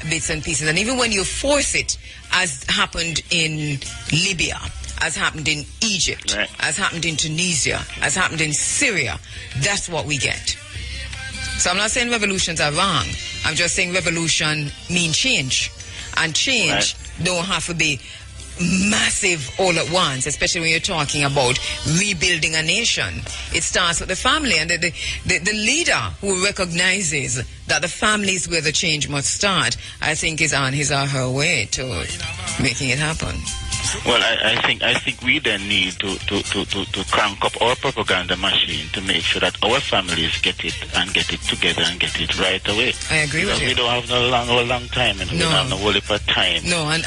bits and pieces, and even when you force it, as happened in Libya, as happened in Egypt, as happened in Tunisia, as happened in Syria, that's what we get. So I'm not saying revolutions are wrong. I'm just saying revolution means change. And change don't have to be massive all at once, especially when you're talking about rebuilding a nation. It starts with the family, and the leader who recognizes that the family is where the change must start, I think is on his or her way to making it happen. Well, I think we then need to crank up our propaganda machine to make sure that our families get it together and get it right away. I agree with you. We don't have no long time, and we don't have no whole heap of time. No, and